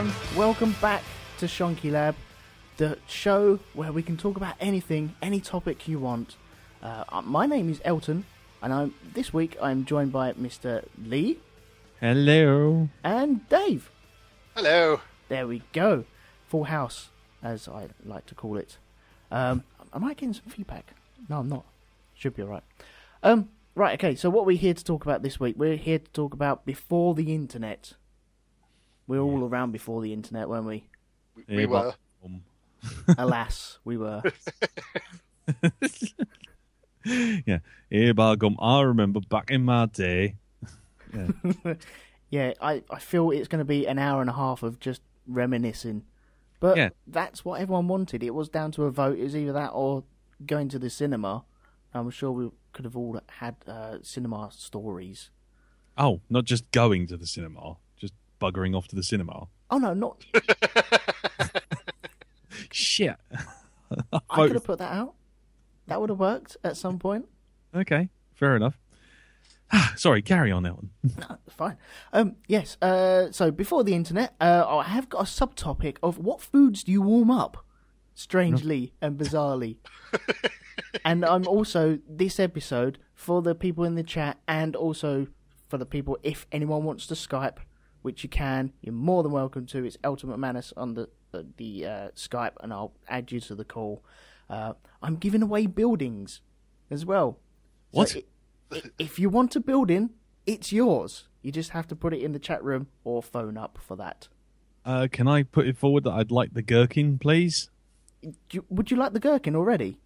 everyone, welcome back to Shonky Lab, the show where we can talk about anything, any topic you want. My name is Elton, and this week I'm joined by Mr. Lee. Hello. And Dave. Hello. There we go. Full house, as I like to call it. Am I getting some feedback? No, I'm not. Should be alright. Right, okay, so what we're here to talk about this week, we're here to talk about before the internet. We're all around before the internet, weren't we? We were. Alas, we were. Yeah, I remember back in my day. Yeah, Yeah, I feel it's going to be an hour and a half of just reminiscing. But that's what everyone wanted. It was down to a vote. It was either that or going to the cinema. I'm sure we could have all had cinema stories. Oh, not just going to the cinema, just buggering off to the cinema. Oh, no, not... Shit. I could have put that out. That would have worked at some point. Okay, fair enough. Sorry, carry on, Elton. No, fine. Yes, so before the internet, I have got a subtopic of what foods do you warm up? Strangely and bizarrely. And I'm also, this episode, for the people in the chat, and also for the people, if anyone wants to Skype, which you can, you're more than welcome to. It's Elton McManus on the Skype, and I'll add you to the call. I'm giving away buildings as well. What? So if you want a building, it's yours. You just have to put it in the chat room or phone up for that. Can I put it forward that I'd like the gherkin, please? Would you like the gherkin already?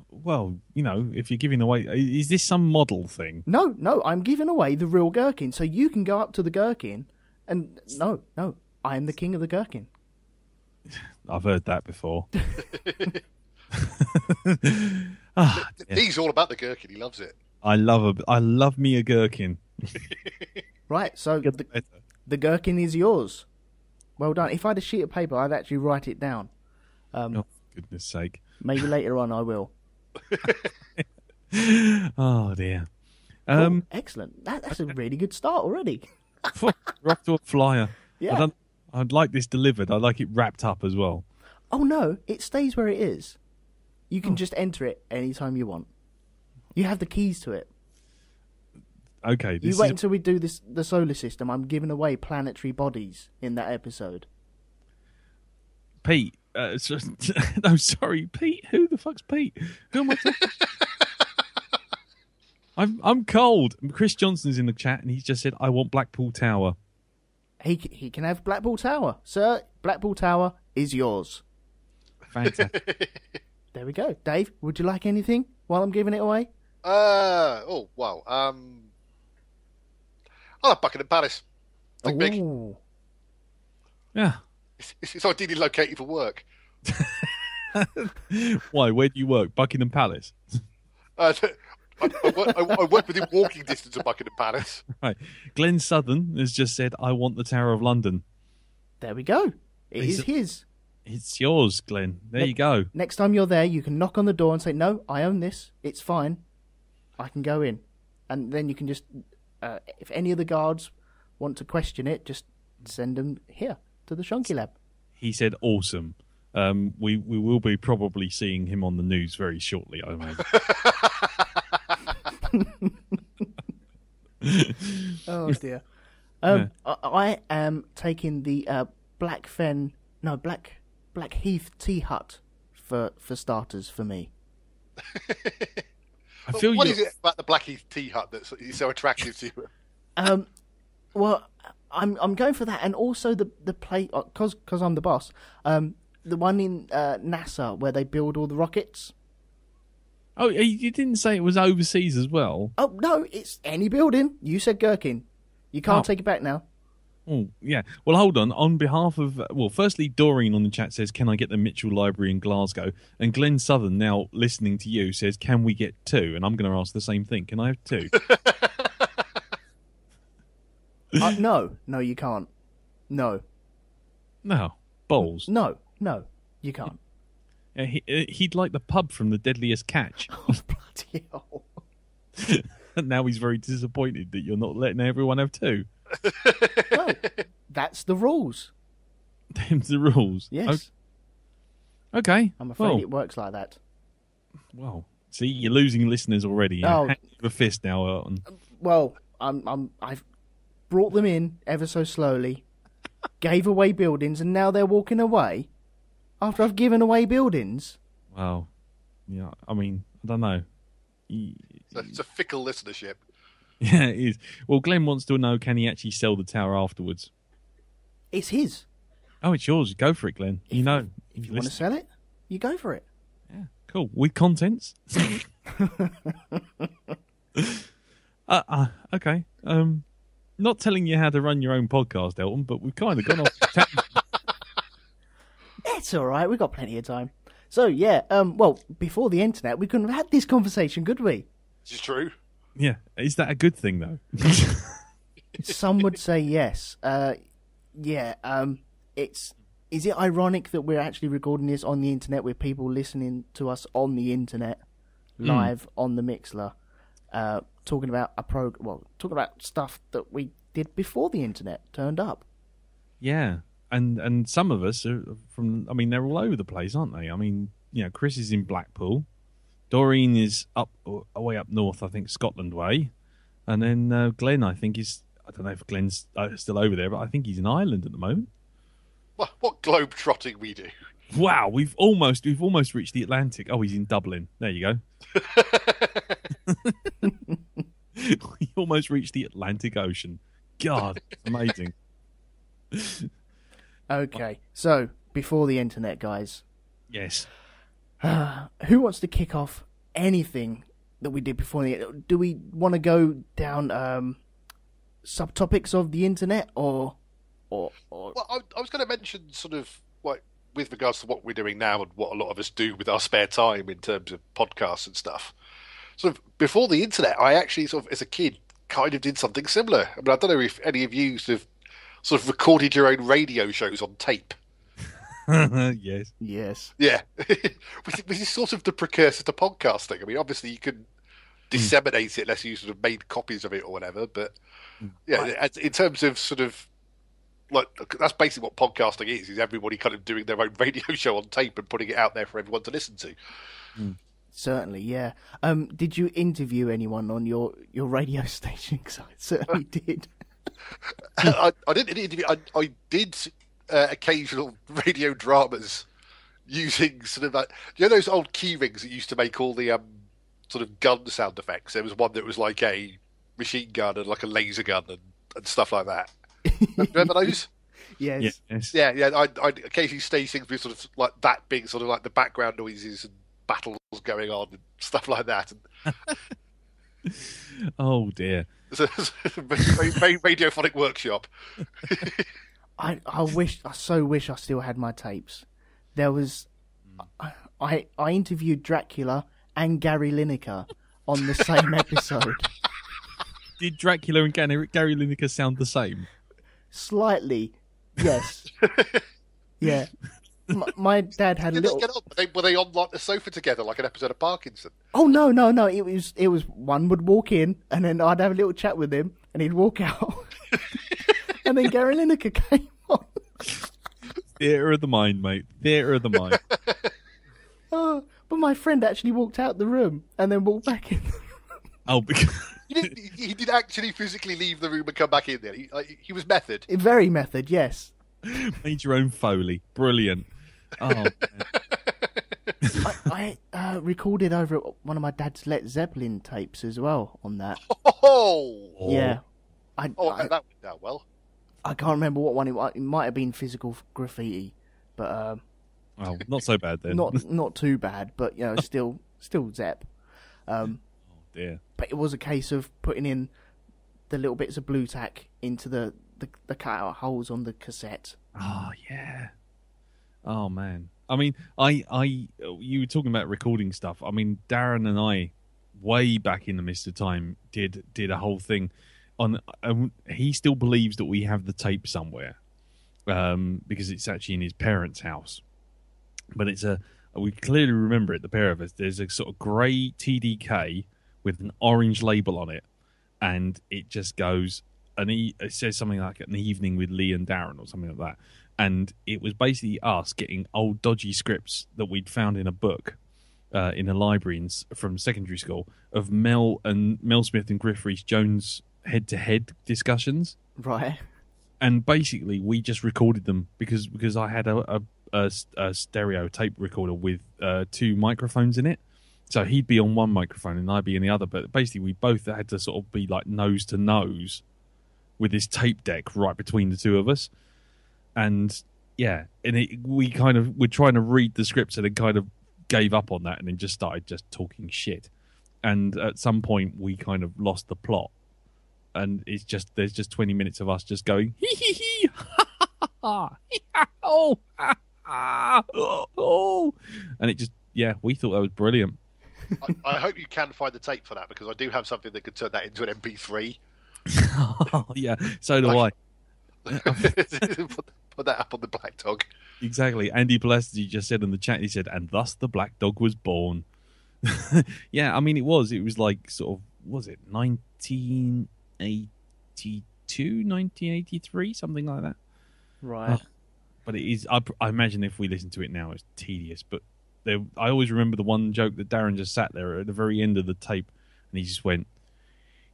Well, you know, if you're giving away... Is this some model thing? No, I'm giving away the real gherkin, so you can go up to the gherkin and... No, I am the king of the gherkin. I've heard that before. He's all about the gherkin. He loves it. I love me a gherkin. Right, so the gherkin is yours. Well done. If I had a sheet of paper, I'd actually write it down. Oh, goodness sake. Maybe later on I will. Oh, dear. Cool. Excellent. That's a really good start already. We're off to a flyer. Yeah. I'd like this delivered. I'd like it wrapped up as well. Oh, no. It stays where it is. You can just enter it anytime you want. You have the keys to it. Okay. You wait until we do the solar system. I'm giving away planetary bodies in that episode. Pete. No, sorry, Pete. Who the fuck's Pete? Who am I talking? I'm cold. Chris Johnson's in the chat, and he's just said, "I want Blackpool Tower." He can have Blackpool Tower, sir. Blackpool Tower is yours. Fantastic. There we go. Dave, would you like anything while I'm giving it away? Oh, wow. I like Buckingham Palace. Think big. Yeah. It's ideally located for work. Why? Where do you work? Buckingham Palace. I work within walking distance of Buckingham Palace. Right. Glenn Southern has just said, "I want the Tower of London." There we go. It is his. It's yours, Glenn. There you go. Next time you're there, you can knock on the door and say, "No, I own this. It's fine. I can go in." And then you can just, if any of the guards want to question it, just send them here to the Shonky Lab. He said, "Awesome." We will be probably seeing him on the news very shortly, I imagine. Oh dear. I am taking the Blackheath Tea Hut for starters for me. I feel what is it about the Blackheath Tea Hut that's so attractive to you? Well, I'm going for that, and also the plate because I'm the boss. The one in NASA where they build all the rockets. Oh, you didn't say it was overseas as well? Oh no, it's any building. You said gherkin. You can't take it back now. Oh, yeah. Well, hold on. On behalf of... Well, firstly, Doreen on the chat says, "Can I get the Mitchell Library in Glasgow?" And Glenn Southern, now listening to you, says, "Can we get 2?" And I'm going to ask the same thing. Can I have 2? No, you can't. No. No. Balls. No, you can't. Yeah, he'd like the pub from The Deadliest Catch. Oh, bloody hell. And now he's very disappointed that you're not letting everyone have 2. No, that's the rules. Them's the rules. Yes. Okay. I'm afraid it works like that. Well, see, you're losing listeners already. Oh. Hand you a fist now, Elton. Well, I've brought them in ever so slowly, gave away buildings, and now they're walking away after I've given away buildings. Well, yeah, I mean, I don't know. It's a fickle listenership. Yeah, it is. Well, Glenn wants to know, can he actually sell the tower afterwards? It's his. Oh, it's yours. Go for it, Glenn. If you want to sell it, you go for it. Yeah, cool. With contents. Okay. Not telling you how to run your own podcast, Elton, but we've kind of gone off the tangent. It's all right. We've got plenty of time. So, yeah, well, before the internet, we couldn't have had this conversation, could we? This is true. Yeah. Is that a good thing, though? Some would say yes. Is it ironic that we're actually recording this on the internet with people listening to us on the internet, live on the Mixler, talking about talking about stuff that we did before the internet turned up? Yeah. And some of us are from, I mean, they're all over the place, aren't they? I mean, you know, Chris is in Blackpool. Doreen is way up north, I think, Scotland way. And then Glenn, I think, I don't know if Glenn's still over there, but I think he's in Ireland at the moment. What globe trotting we do. Wow, we've almost reached the Atlantic. Oh, he's in Dublin. There you go. We almost reached the Atlantic Ocean. God, it's amazing. Okay, so before the internet, guys. Yes. Who wants to kick off anything that we did before the? Do we want to go down subtopics of the internet or? Well, I was going to mention sort of like with regards to what we're doing now and what a lot of us do with our spare time in terms of podcasts and stuff. Sort of before the internet, I actually sort of as a kid kind of did something similar. I mean, I don't know if any of you sort of recorded your own radio shows on tape. Yes. Yeah. Which is sort of the precursor to podcasting. I mean, obviously you could disseminate it unless you sort of made copies of it or whatever. But yeah, in terms of sort of like that's basically what podcasting is everybody kind of doing their own radio show on tape and putting it out there for everyone to listen to. Certainly, yeah. Did you interview anyone on your radio station? Because I certainly did. I didn't interview. I did occasional radio dramas using sort of like, you know those old key rings that used to make all the sort of gun sound effects. There was one that was like a machine gun and like a laser gun and stuff like that. Remember those? Yes. Yeah. I'd occasionally stage things with sort of like that big, sort of like the background noises and battles going on and stuff like that. Oh dear. It's a very radiophonic workshop. I so wish I still had my tapes. There was, I interviewed Dracula and Gary Lineker on the same episode. Did Dracula and Gary Lineker sound the same? Slightly, yes. Yeah. My dad had a little. Get on? Were they on like the sofa together, like an episode of Parkinson? Oh no! It was one would walk in, and then I'd have a little chat with him, and he'd walk out, and then Gary Lineker came on. Theatre of the mind, mate. Theatre of the mind. But my friend actually walked out the room and then walked back in. Oh, because he did actually physically leave the room and come back in there. He was method. Very method, yes. Made your own Foley. Brilliant. Oh, man. I recorded over one of my dad's Led Zeppelin tapes as well on that. Oh! Yeah. That went down well. I can't remember what one it was. It might have been Physical Graffiti, but oh, not so bad then. Not too bad, but you know, still Zepp. Oh dear. But it was a case of putting in the little bits of blue tack into the cut-out holes on the cassette. Oh yeah. Oh man. I mean, you were talking about recording stuff. I mean, Darren and I, way back in the mist of time, did a whole thing on. He still believes that we have the tape somewhere, because it's actually in his parents' house. But we clearly remember it, the pair of us. There's a sort of grey TDK with an orange label on it, and it just goes, and it says something like an evening with Lee and Darren or something like that. And it was basically us getting old dodgy scripts that we'd found in a book in a library from secondary school of Mel Smith and Griff Rhys-Jones head-to-head discussions. Right. And basically, we just recorded them because I had a stereo tape recorder with 2 microphones in it. So he'd be on one microphone and I'd be in the other. But basically, we both had to sort of be like nose to nose with this tape deck right between the two of us. And yeah, and we're trying to read the scripts and then kind of gave up on that and then just started just talking shit. And at some point, we kind of lost the plot. And there's just 20 minutes of us just going hee hee hee ha ha ha oh ha ha oh, and it just we thought that was brilliant. I hope you can find the tape for that because I do have something that could turn that into an MP3. Oh, yeah, so do I. Put that up on the Black Dog. Exactly. Andy Pelastri just said in the chat, he said, and thus the Black Dog was born. Yeah, I mean, it was like sort of, was it 1982, 1983, something like that? Right. But it is, I imagine if we listen to it now, it's tedious. But I always remember the one joke that Darren just sat there at the very end of the tape and he just went,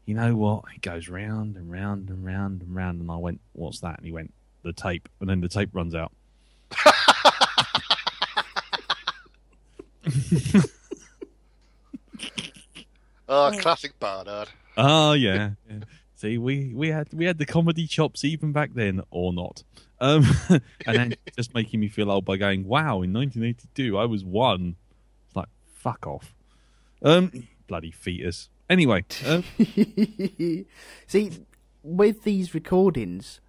you know what? It goes round and round and round and round. And I went, what's that? And he went, the tape. And then the tape runs out. Oh, classic Barnard. Oh, yeah. See, we had the comedy chops even back then, or not. And then just making me feel old by going, wow, in 1982, I was 1. It's like, fuck off. Bloody fetus. Anyway. See, with these recordings,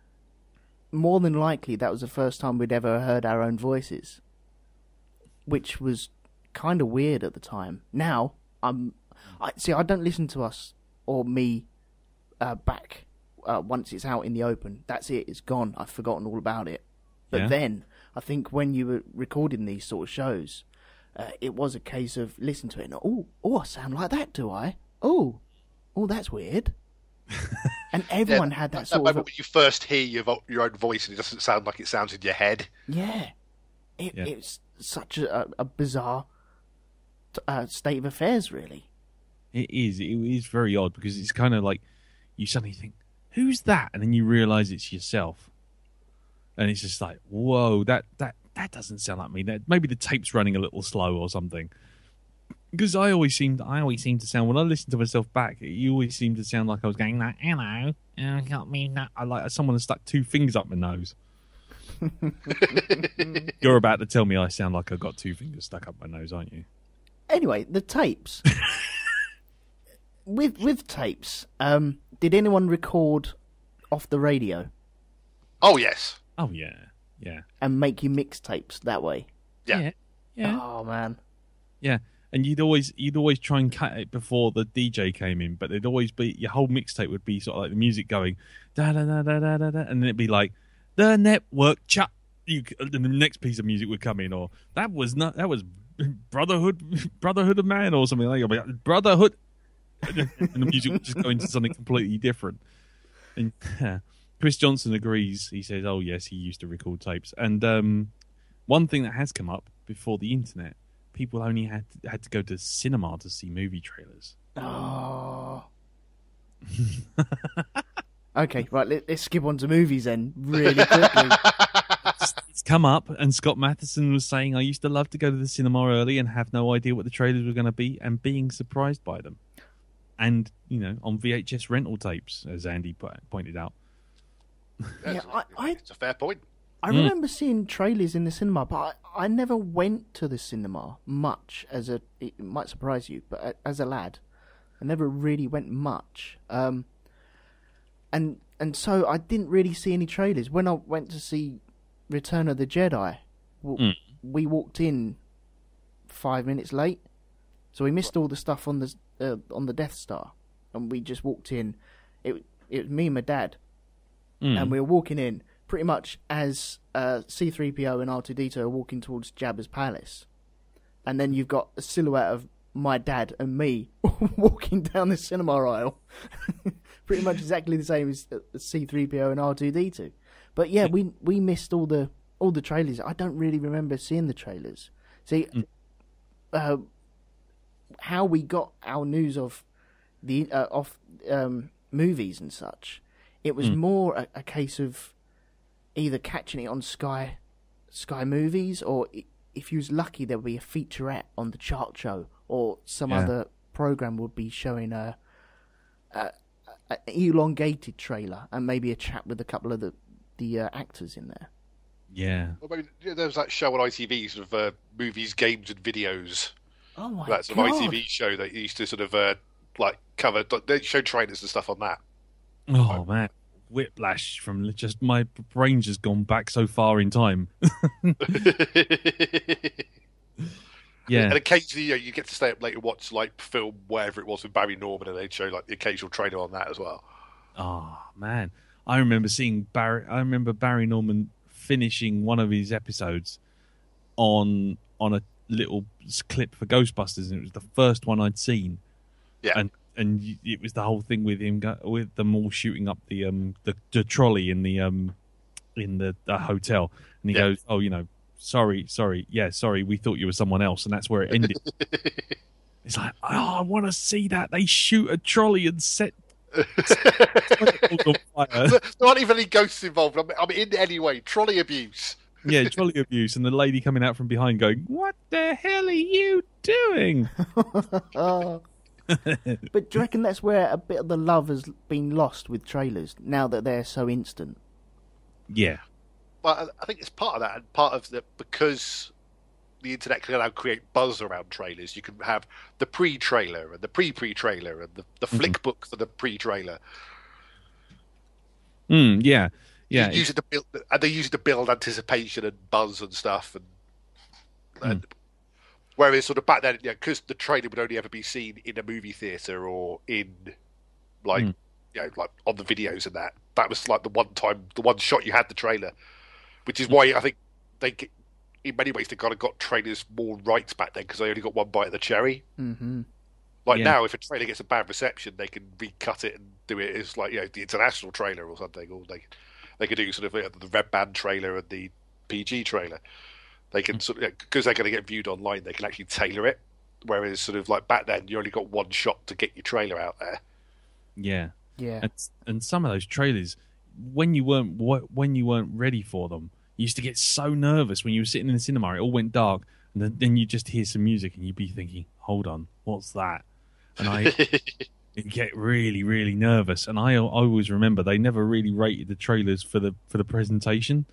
more than likely that was the first time we'd ever heard our own voices, which was kind of weird at the time. Now, I don't listen to us or me back once it's out in the open. That's it. It's gone. I've forgotten all about it. But then, I think when you were recording these sort of shows, it was a case of listening to it and, I sound like that, do I? Oh, that's weird. And everyone had that sort of... When you first hear your own voice and it doesn't sound like it sounds in your head. Yeah. It's such a bizarre state of affairs, really. It is very odd because it's kind of like you suddenly think, who's that? And then you realise it's yourself. And it's just like, whoa, that doesn't sound like me. Maybe the tape's running a little slow or something. Because I always seem to sound, when I listen to myself back, you always seem to sound like I was going, like, hello, got me that. I like someone has stuck 2 fingers up my nose. You're about to tell me I sound like I got 2 fingers stuck up my nose, aren't you? Anyway, the tapes. with tapes, did anyone record off the radio? Oh, yes. Oh, yeah. Yeah. And make you mixtapes that way? Yeah. Oh, man. Yeah. And you'd always try and cut it before the DJ came in, but there'd always be, your whole mixtape would be sort of like the music going da da da da da da, and then it'd be like the network chat. And the next piece of music would come in, or that was Brotherhood of Man, or something like that. Brotherhood, and the music would just go into something completely different. And Chris Johnson agrees. He says, "Oh yes, he used to record tapes." And one thing that has come up before the internet. People only had to go to cinema to see movie trailers. Oh. Okay, right, let's skip on to movies then, really quickly. It's come up, and Scott Matheson was saying, I used to love to go to the cinema early and have no idea what the trailers were going to be, and being surprised by them. And, on VHS rental tapes, as Andy pointed out. Yeah, it's a fair point. I remember seeing trailers in the cinema, but I never went to the cinema much. It might surprise you, but as a lad, I never really went much. And so I didn't really see any trailers. When I went to see Return of the Jedi, we walked in 5 minutes late, so we missed all the stuff on the Death Star, and we just walked in. It was me and my dad, and we were walking in. Pretty much as C-3PO and R2-D2 are walking towards Jabba's palace. And then you've got a silhouette of my dad and me walking down the cinema aisle. Pretty much exactly the same as C-3PO and R2-D2. But yeah, we missed all the all the trailers. I don't really remember seeing the trailers. See, how we got our news of the movies and such, it was more a case of either catching it on Sky Movies, or if you was lucky, there would be a featurette on the Chart Show, or some other program would be showing a elongated trailer and maybe a chat with a couple of the actors in there. Yeah. Well, maybe, there was that show on ITV, sort of movies, games, and videos. Oh my That's God. an ITV show that used to sort of like cover. They show trailers and stuff on that. Oh man, whiplash from just my brain's just gone back so far in time. Yeah, and occasionally you get to stay up late and watch like film wherever it was with Barry Norman, and they'd show like the occasional trailer on that as well. Oh man, I remember Barry Norman finishing one of his episodes on a little clip for Ghostbusters, and it was the first one I'd seen. Yeah, and it was the whole thing with him with them all shooting up the trolley in the hotel, and he goes, "Oh, sorry, we thought you were someone else," and that's where it ended. It's like, I want to see that they shoot a trolley and set. On fire. There aren't even any ghosts involved. I'm in anyway. Trolley abuse. Yeah, trolley abuse, and the lady coming out from behind going, "What the hell are you doing?" But do you reckon that's where a bit of the love has been lost with trailers now that they're so instant? Yeah. But I think it's part of that, and part of the because the internet can now create buzz around trailers. You can have the pre-trailer and the pre-trailer and the flick book for the pre-trailer. Yeah. Yeah. Use it to build, and they use it to build anticipation and buzz and stuff. And whereas sort of back then, because the trailer would only ever be seen in a movie theater or in like like on the videos and that was like the one shot you had the trailer, which is why I think in many ways they kind of got trailers more right back then because they only got one bite of the cherry. Mm-hmm. Like now, if a trailer gets a bad reception, they can recut it and do it as like the international trailer or something, or they could do sort of the Red Band trailer and the PG trailer. They can sort of because they're going to get viewed online, they can actually tailor it. Whereas sort of like back then, you only got one shot to get your trailer out there. Yeah, yeah. And some of those trailers, when you weren't ready for them, you used to get so nervous when you were sitting in the cinema. It all went dark, and then you just hear some music, and you'd be thinking, "Hold on, what's that?" And I'd get really, really nervous. And I always remember they never really rated the trailers for the presentation.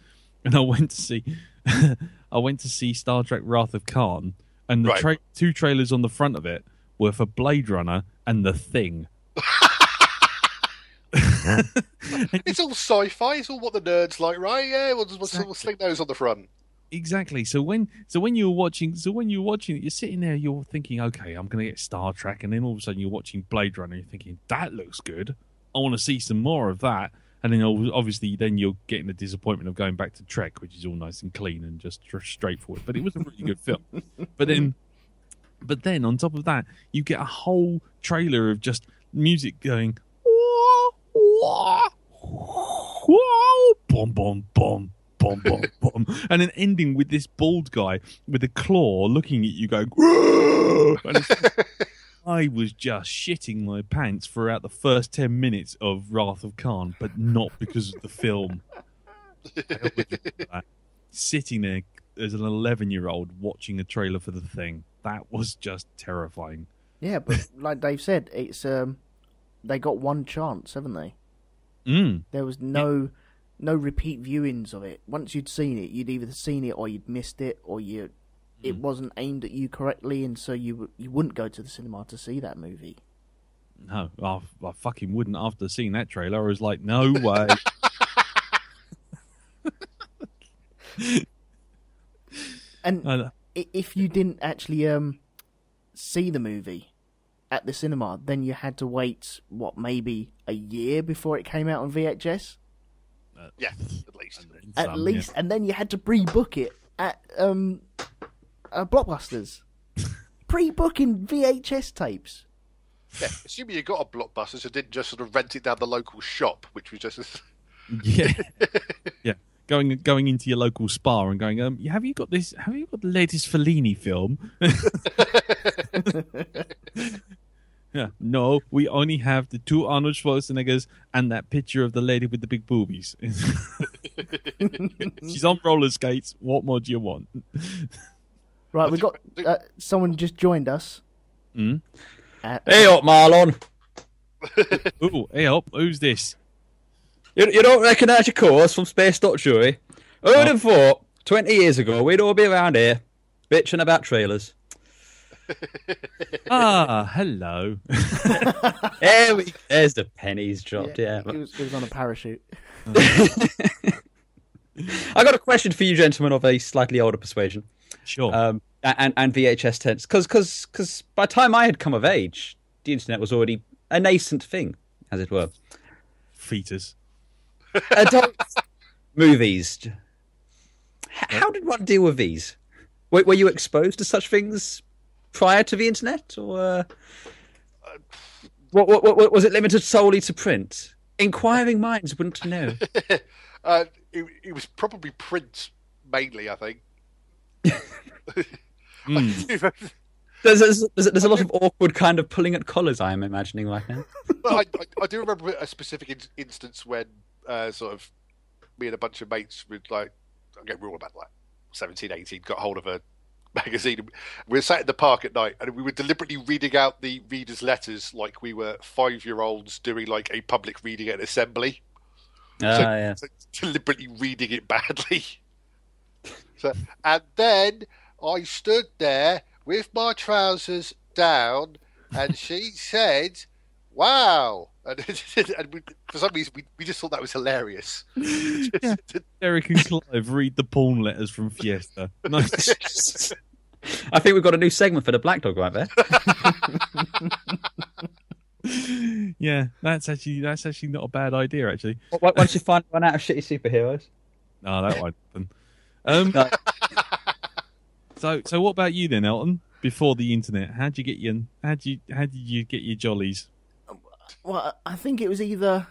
And I went to see Star Trek: Wrath of Khan, and the two trailers on the front of it were for Blade Runner and The Thing. It's all sci-fi. It's all what the nerds like, right? Yeah, we'll sling those on the front. Exactly. So when you were watching it, you're sitting there, you're thinking, okay, I'm going to get Star Trek, and then all of a sudden you're watching Blade Runner, and you're thinking, that looks good. I want to see some more of that. And then obviously then you're getting the disappointment of going back to Trek, which is all nice and clean and just straightforward. But it was a really good film. But then on top of that, you get a whole trailer of just music going, boom, boom, boom. Bomb, bomb, bomb. And then ending with this bald guy with a claw looking at you going, and I was just shitting my pants throughout the first 10 minutes of Wrath of Khan, but not because of the film. Sitting there as an 11-year-old watching a trailer for The Thing, that was just terrifying. Yeah, but like Dave said, it's they got one chance, haven't they? There was no repeat viewings of it. Once you'd seen it, you'd either seen it or you'd missed it, or it wasn't aimed at you correctly, and so you wouldn't go to the cinema to see that movie. No, I fucking wouldn't after seeing that trailer. I was like, no way. And if you didn't actually see the movie at the cinema, then you had to wait, maybe a year before it came out on VHS? Yeah, at least. At least, yeah. And then you had to pre-book it at Blockbusters. Pre-booking VHS tapes. Yeah, assuming you got a Blockbusters and didn't just sort of rent it down the local shop, which was just... Yeah. Yeah. going into your local spa and going, have you got this? Have you got the latest Fellini film? Yeah, no, we only have the 2 Arnold Schwarzeneggers and that picture of the lady with the big boobies. She's on roller skates. What more do you want? Right, we've got someone just joined us. Mm? Hey up, Marlon. Ooh, hey up, who's this? You don't recognise your course from Space Jury? Who would have thought 20 years ago we'd all be around here bitching about trailers? Hello. There's the pennies dropped, yeah. It was on a parachute. I got a question for you gentlemen of a slightly older persuasion. Sure. And VHS tapes. Because by the time I had come of age, the internet was already a nascent thing, as it were. Fetus. Adult movies. How did one deal with these? Were you exposed to such things prior to the internet, or what was it limited solely to print? Inquiring minds wouldn't know. It was probably print mainly, I think. There's a lot of awkward kind of pulling at collars, I'm imagining right now. But I do remember a specific instance when sort of me and a bunch of mates would I get real about 17, 18, got hold of a magazine. We were sat in the park at night and we were deliberately reading out the readers' letters like we were 5-year-olds doing like a public reading at an assembly. So deliberately reading it badly. And then I stood there with my trousers down and she said, "Wow." And for some reason, we just thought that was hilarious. Eric and Clive read the porn letters from Fiesta. Nice. I think we've got a new segment for the Black Dog right there. Yeah, that's actually not a bad idea, actually. Once you run out of shitty superheroes. No, that won't happen. So what about you then, Elton? Before the internet, how did you get your jollies? Well, I think it was either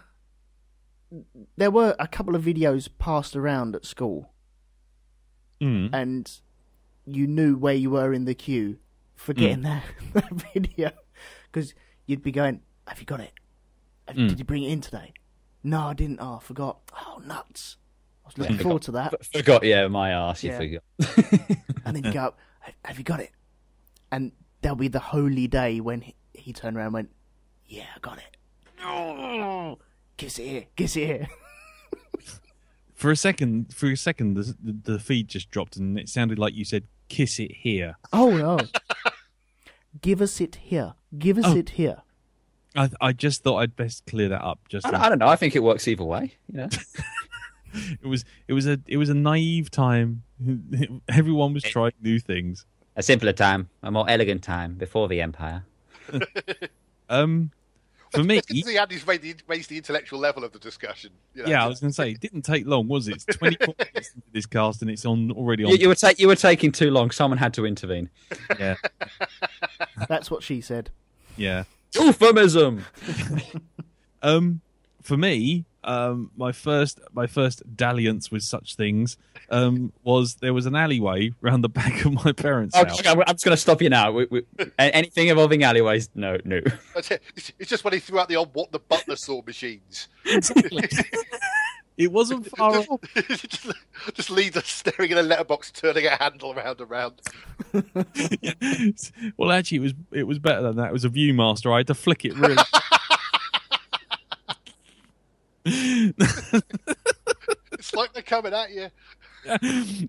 there were a couple of videos passed around at school, and you knew where you were in the queue for getting that video, because you'd be going, "Have you got it? Did you bring it in today?" "No, I didn't. Oh, I forgot." "Oh, nuts! I was looking forward to that." Forgot, yeah, my arse. You forgot. And then you go, "Have you got it?" And there'll be the holy day when he turned around and went, "Yeah, I got it." "No, kiss it here." For a second, the feed just dropped, and it sounded like you said, "Kiss it here." Oh no! Give us it here. Give us it here. I just thought I'd best clear that up. I don't know. I think it works either way. You know. It was a naive time. Everyone was trying new things. A simpler time, a more elegant time before the empire. For me, Andy's raised the intellectual level of the discussion. You know? Yeah, I was going to say, it didn't take long, was it? It's 24 minutes into this cast, and it's already on. You were taking too long. Someone had to intervene. Yeah, that's what she said. Yeah, euphemism. For me, my first dalliance with such things was there was an alleyway round the back of my parents' house. Okay, I'm just going to stop you now. Anything involving alleyways, no. That's it. It's just when he threw out the old what the butler saw machines. Exactly. It wasn't far off. Just leaves us staring at a letterbox, turning a handle around. Yeah. Well, actually, it was better than that. It was a Viewmaster. I had to flick it really. It's like they're coming at you.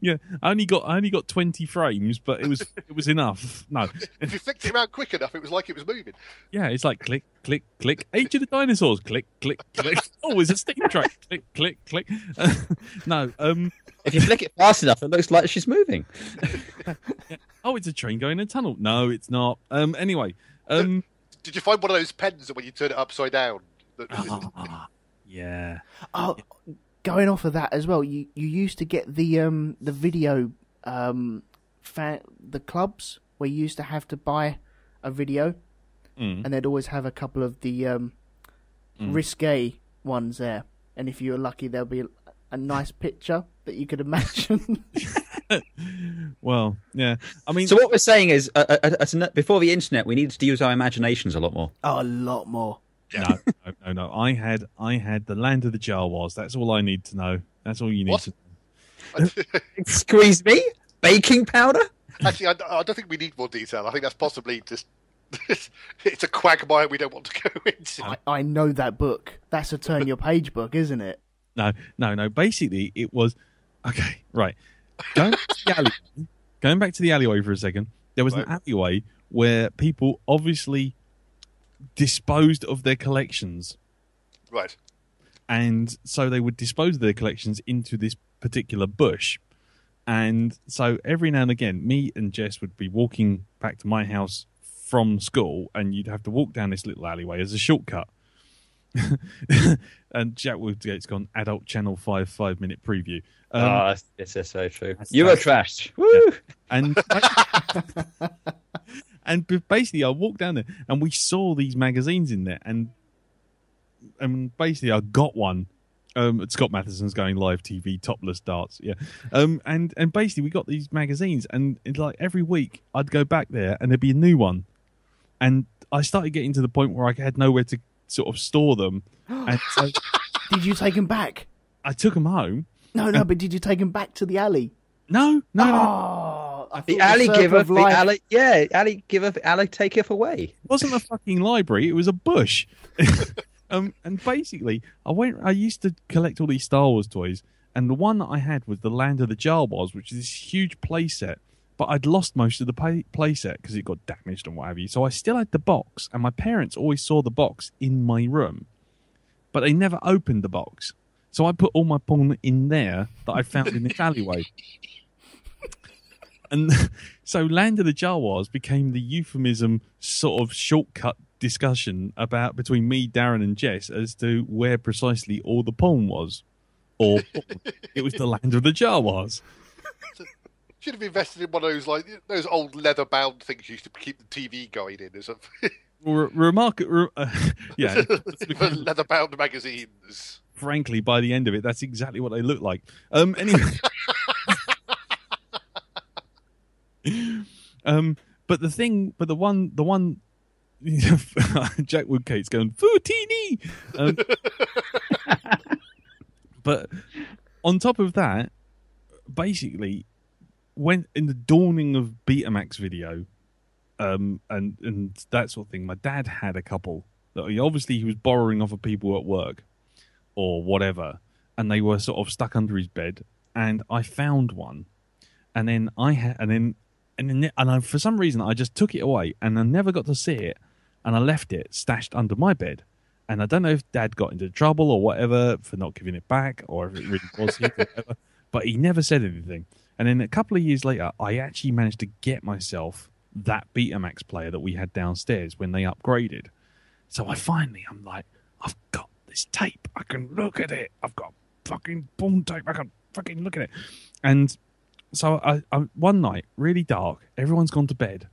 Yeah, I only got 20 frames, but it was enough. No, if you flicked it around quick enough, it was like it was moving. Yeah, it's like click, click, click. Age of the Dinosaurs. Click, click, click. Oh, it's a steam train. Click, click, click. No, if you flick it fast enough, it looks like she's moving. Yeah. Oh, it's a train going in a tunnel. No, it's not. Anyway, did you find one of those pens that when you turn it upside down? Yeah. Oh, going off of that as well, you used to get the video the clubs where you used to have to buy a video, and they'd always have a couple of the risque ones there, and if you were lucky, there'll be a nice picture that you could imagine. Well, yeah. I mean, So what we're saying is, before the internet, we needed to use our imaginations a lot more. Oh, a lot more. no. I had the land of the Jawas. That's all I need to know. That's all you need to know. Excuse me? Baking powder? Actually, I don't think we need more detail. I think that's possibly just it's a quagmire we don't want to go into. I know that book. That's a turn your page book, isn't it? No. Basically, it was okay. Right, going back to the alleyway for a second. There was an alleyway where people obviously disposed of their collections. Right. And so they would dispose of their collections into this particular bush. And so every now and again, me and Jess would be walking back to my house from school, and you'd have to walk down this little alleyway as a shortcut. And Jack Woodgate's gone adult channel 5-minute preview. This is so true. You were trashed. Woo! Yeah. And basically, I walked down there, and we saw these magazines in there, and basically, I got one. Scott Matheson's going live TV, topless darts, yeah. And basically, we got these magazines, and like every week, I'd go back there, and there'd be a new one, and I started getting to the point where I had nowhere to sort of store them. And so Did you take them back? I took them home. No, but did you take them back to the alley? No. Oh, I The thought alley circle giveth, of the life- alley, yeah, alley giveth, alley taketh away. It wasn't a fucking library; it was a bush. And basically, I used to collect all these Star Wars toys, and the one that I had was the Land of the Jawas, which is this huge playset. But I'd lost most of the playset because it got damaged and what have you. So I still had the box, and my parents always saw the box in my room, but they never opened the box. So I put all my porn in there that I found in this alleyway. And so Land of the Jawas became the euphemism sort of shortcut discussion between me, Darren, and Jess as to where precisely all the porn was. Or it was the Land of the Jawas. Should have invested in one of those those old leather bound things you used to keep the TV going in or something. Yeah. Leather bound magazines. Frankly, by the end of it, that's exactly what they look like. Anyway. But the one Jack Woodgate's going Footini. But on top of that, basically, when in the dawning of Betamax video, and that sort of thing, my dad had a couple that obviously he was borrowing off of people at work or whatever, and they were sort of stuck under his bed, and I found one, and then for some reason I just took it away, and I never got to see it, and I left it stashed under my bed. And I don't know if Dad got into trouble or whatever for not giving it back, or if it really was his or whatever, but he never said anything. And then a couple of years later, I actually managed to get myself that Betamax player that we had downstairs when they upgraded. So I'm like, I've got this tape. I can look at it. I've got fucking porn tape. I can fucking look at it. And so I one night, really dark, everyone's gone to bed.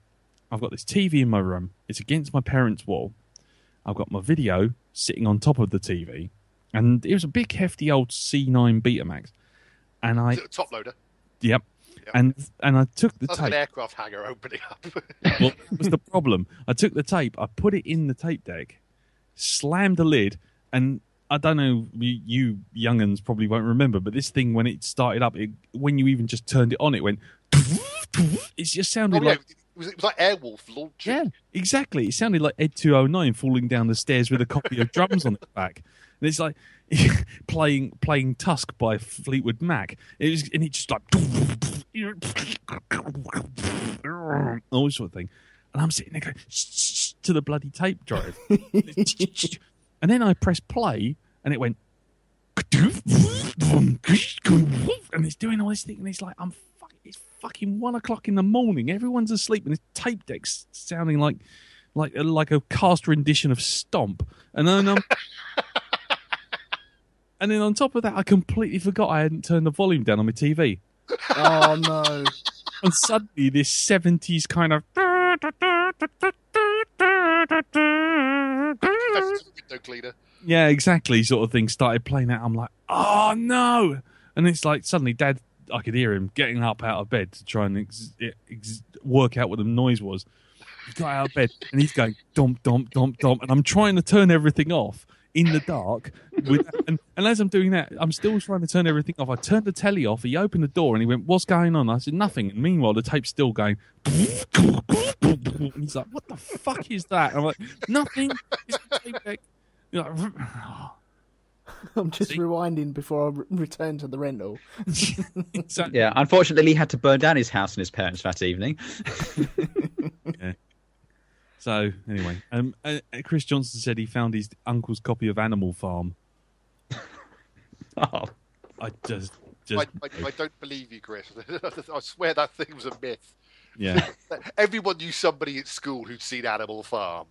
I've got this TV in my room. It's against my parents' wall. I've got my video sitting on top of the TV, and it was a big, hefty old C9 Betamax. And Top loader. Yep. And I took the That's tape. an aircraft hangar opening up. Well, that was the problem. I took the tape, I put it in the tape deck, slammed the lid, and I don't know, you young'uns probably won't remember, but this thing, when it started up, when you even just turned it on, it went... It just sounded like... It was like Airwolf launching. Yeah, exactly. It sounded like Ed 209 falling down the stairs with a copy of Drums on its back. And it's like playing Tusk by Fleetwood Mac. And it just like all this sort of thing. And I'm sitting there going to the bloody tape drive. And then I pressed play, and it went, and it's doing all this thing, and it's like it's fucking 1 o'clock in the morning. Everyone's asleep, and this tape deck's sounding like a cast rendition of Stomp. And then and then on top of that, I completely forgot I hadn't turned the volume down on my TV. Oh no! And suddenly, this 70s kind of That's window cleaner. yeah, exactly, sort of thing started playing out. I'm like, oh no! And it's like suddenly Dad, I could hear him getting up out of bed to try and work out what the noise was. He got out of bed and he's going, dump, dump, dump, dump. And I'm trying to turn everything off in the dark. And as I'm doing that, I'm still trying to turn everything off. I turned the telly off. He opened the door and he went, what's going on? I said, nothing. And meanwhile, the tape's still going. And he's like, what the fuck is that? And I'm like, nothing. It's the tape deck. You're like, I'm just rewinding before I return to the rental. exactly. Yeah, unfortunately, he had to burn down his house and his parents that evening. Yeah. So anyway, Chris Johnson said he found his uncle's copy of Animal Farm. Oh, I don't believe you, Chris. I swear that thing was a myth. Yeah. Everyone knew somebody at school who'd seen Animal Farm.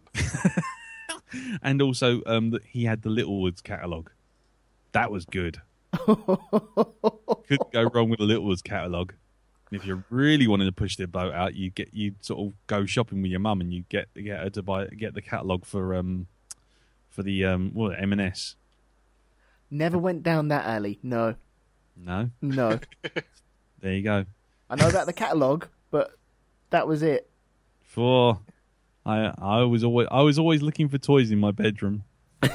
And also that he had the Littlewoods catalogue. That was good. Couldn't go wrong with the Littlewoods catalogue. And if you really wanted to push their boat out, you sort of go shopping with your mum and you get her to get the catalogue for the M&S. Never went down that alley. No. No. There you go. I know about the catalogue, but that was it. I was always looking for toys in my bedroom. I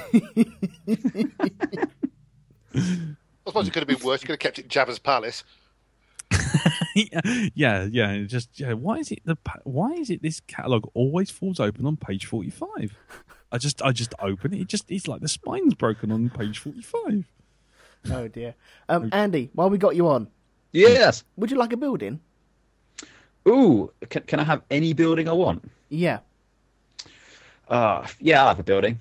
suppose it could have been worse. You could have kept it in Jabba's palace. Yeah. Why is it this catalogue always falls open on page 45? I just open it. It's like the spine's broken on page 45. Oh dear. Andy, while we got you on, yes. would you like a building? Ooh, can I have any building I want? Yeah. Yeah, I'll have a building.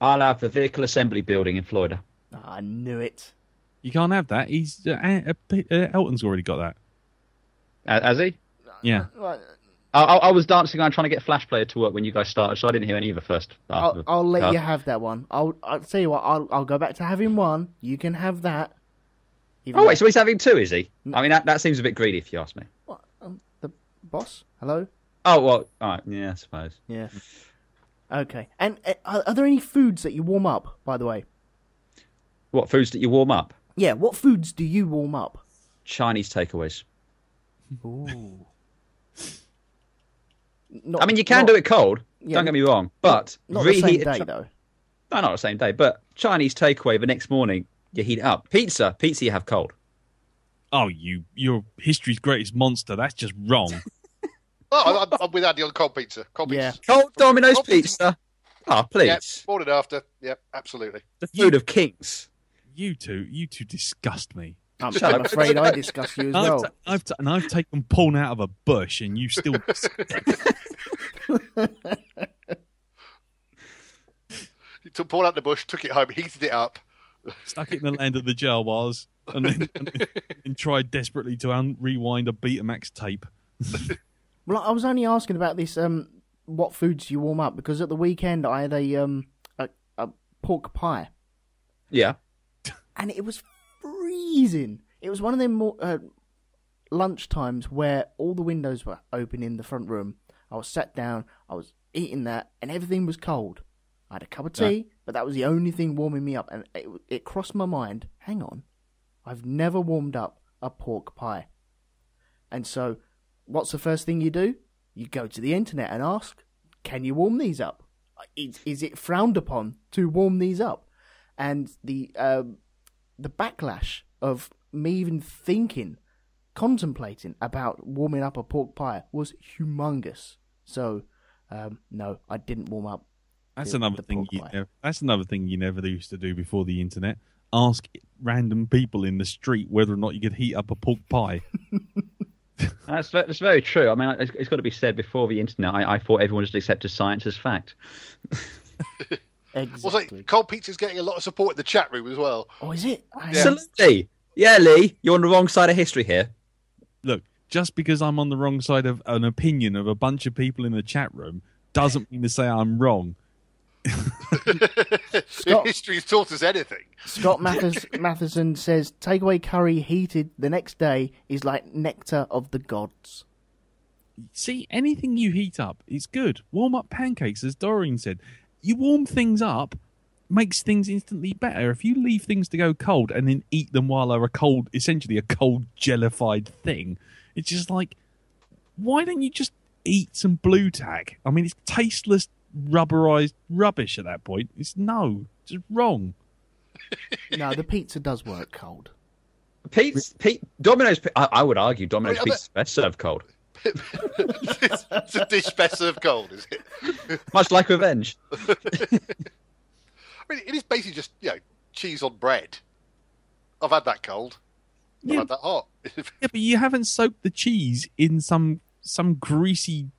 I'll have the vehicle assembly building in Florida. Oh, I knew it. You can't have that. He's Elton's already got that. Has he? Yeah. I was dancing around trying to get Flash Player to work when you guys started, so I didn't hear any of the first. I'll let you have that one. I'll tell you what. I'll go back to having one. You can have that. Oh wait, so he's having two, is he? I mean, that seems a bit greedy, if you ask me. What? The boss? Hello? Oh well, all right. Yeah, I suppose. Yeah. Okay. And are there any foods that you warm up? By the way. What foods that you warm up? Yeah. What foods do you warm up? Chinese takeaways. Ooh. I mean, you can do it cold. Yeah, don't get me wrong, but not the same day though. No, not the same day. But Chinese takeaway the next morning, you heat it up. Pizza you have cold. Oh, you're history's greatest monster. That's just wrong. Oh, I'm with Andy on cold pizza. Cold pizza. Cold Domino's pizza. Oh, please. Yeah, morning after. Yeah, absolutely. The food of kings. You two disgust me. I'm afraid I disgust you as well. I've taken porn out of a bush, and you still. You took porn out of the bush, took it home, heated it up, stuck it in the land of the Jawas, and then tried desperately to rewind a Betamax tape. Well, I was only asking about this. What foods you warm up? Because at the weekend I had a pork pie. Yeah. And it was freezing. It was one of them lunch times where all the windows were open in the front room. I was sat down, I was eating that, and everything was cold. I had a cup of tea, but that was the only thing warming me up. And it crossed my mind, hang on, I've never warmed up a pork pie. And so, what's the first thing you do? You go to the internet and ask, can you warm these up? Is it frowned upon to warm these up? And the backlash of me even contemplating about warming up a pork pie was humongous. So, no, I didn't warm up. That's another thing you never used to do before the internet. Ask random people in the street whether or not you could heat up a pork pie. That's very true. I mean, it's got to be said, before the internet, I thought everyone just accepted science as fact. Exactly. Also, cold pizza's getting a lot of support in the chat room as well. Oh, is it? Absolutely. Yeah, Lee, you're on the wrong side of history here. Look, just because I'm on the wrong side of an opinion of a bunch of people in the chat room doesn't mean to say I'm wrong. History's taught us anything. Scott Matheson says takeaway curry heated the next day is like nectar of the gods. See, anything you heat up, it's good. Warm up pancakes, as Doreen said. You warm things up, makes things instantly better. If you leave things to go cold and then eat them while they're essentially a cold jellified thing, it's just like, why don't you just eat some blue tack? I mean, it's tasteless, rubberized rubbish at that point. It's just wrong. No, the pizza does work cold. Domino's. I would argue Domino's pizza is best served cold. It's a dish best served cold, is it? Much like revenge. I mean, it is basically just cheese on bread. I've had that cold. I've had that hot. Yeah, but you haven't soaked the cheese in some greasy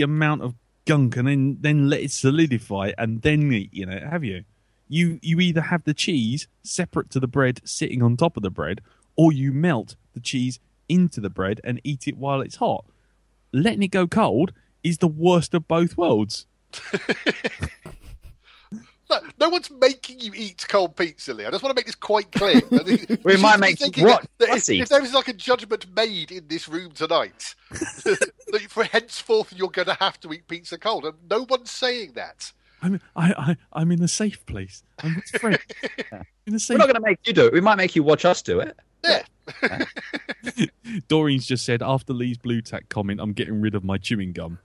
amount of gunk and then let it solidify and then eat, have you? You either have the cheese separate to the bread sitting on top of the bread, or you melt the cheese into the bread and eat it while it's hot. Letting it go cold is the worst of both worlds. No one's making you eat cold pizza, Lee. I just want to make this quite clear. We might make what? If there is like a judgment made in this room tonight, that for henceforth you're going to have to eat pizza cold, and no one's saying that. I'm in a safe place. I'm with friends. In a safe. We're not going to make you do it. We might make you watch us do it. Yeah. Doreen's just said, after Lee's blue tack comment, I'm getting rid of my chewing gum.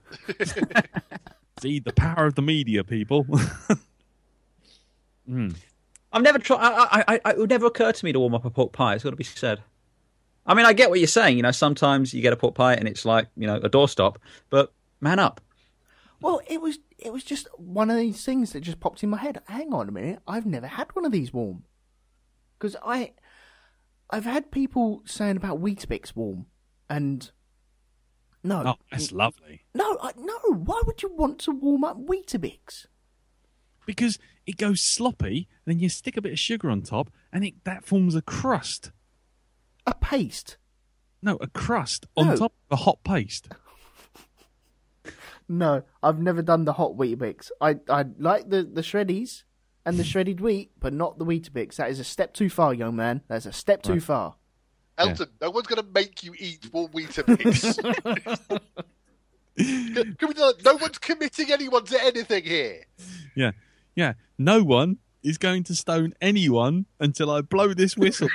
See, the power of the media, people. I've never tried. It would never occur to me to warm up a pork pie. It's got to be said. I mean, I get what you're saying. Sometimes you get a pork pie and it's like, a doorstop. But man up. Well, it was just one of these things that just popped in my head. Hang on a minute, I've never had one of these warm. Because I've had people saying about Weetabix warm, and no. Oh, that's lovely. No. Why would you want to warm up Weetabix? Because it goes sloppy, then you stick a bit of sugar on top, and that forms a crust. A paste? No, a crust on top of a hot paste. No, I've never done the hot Weetabix. I like the shreddies and the shredded wheat, but not the Weetabix. That is a step too far, young man. That's a step too far. Elton, no one's going to make you eat more Weetabix. No one's committing anyone to anything here. Yeah. No one is going to stone anyone until I blow this whistle.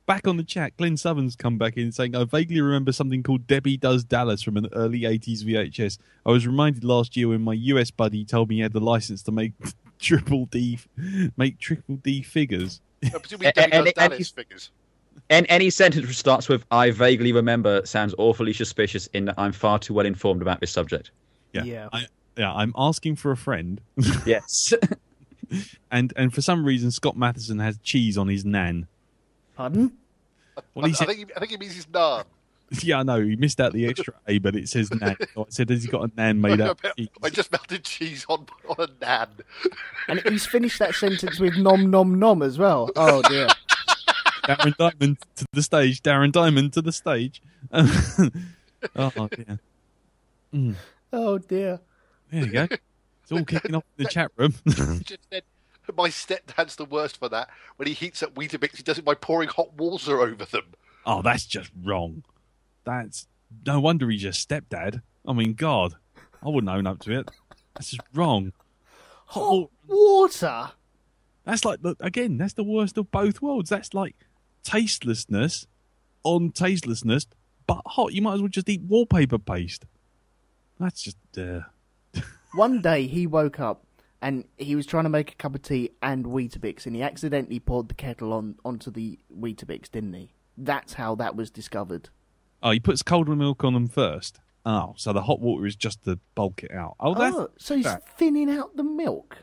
Back on the chat, Glenn Southern's come back in saying, I vaguely remember something called Debbie Does Dallas from an early 80s VHS. I was reminded last year when my US buddy told me he had the license to make triple D figures. No, presumably Debbie Does Dallas figures. And any sentence which starts with "I vaguely remember" sounds awfully suspicious in that I'm far too well informed about this subject. Yeah. I'm asking for a friend. Yes. and for some reason, Scott Matheson has cheese on his nan. Pardon? Well, I think he means his naan. Yeah, I know. He missed out the extra A, but it says nan. So I said, has he got a nan made out of cheese? I just melted cheese on a nan. And he's finished that sentence with nom nom nom as well. Oh, dear. Darren Diamond to the stage. Darren Diamond to the stage. Oh, dear. Oh, dear. There you go. It's all kicking off in the chat room. Just said, my stepdad's the worst for that. When he heats up Weetabix, he does it by pouring hot water over them. Oh, that's just wrong. That's no wonder he's your stepdad. I mean, God, I wouldn't own up to it. That's just wrong. Hot water? That's like, again, that's the worst of both worlds. That's like tastelessness on tastelessness, but hot. You might as well just eat wallpaper paste. That's just... One day he woke up and he was trying to make a cup of tea and Weetabix, and he accidentally poured the kettle onto the Weetabix, didn't he? That's how that was discovered. Oh, he puts cold milk on them first. Oh, so the hot water is just to bulk it out. Oh, so he's thinning out the milk.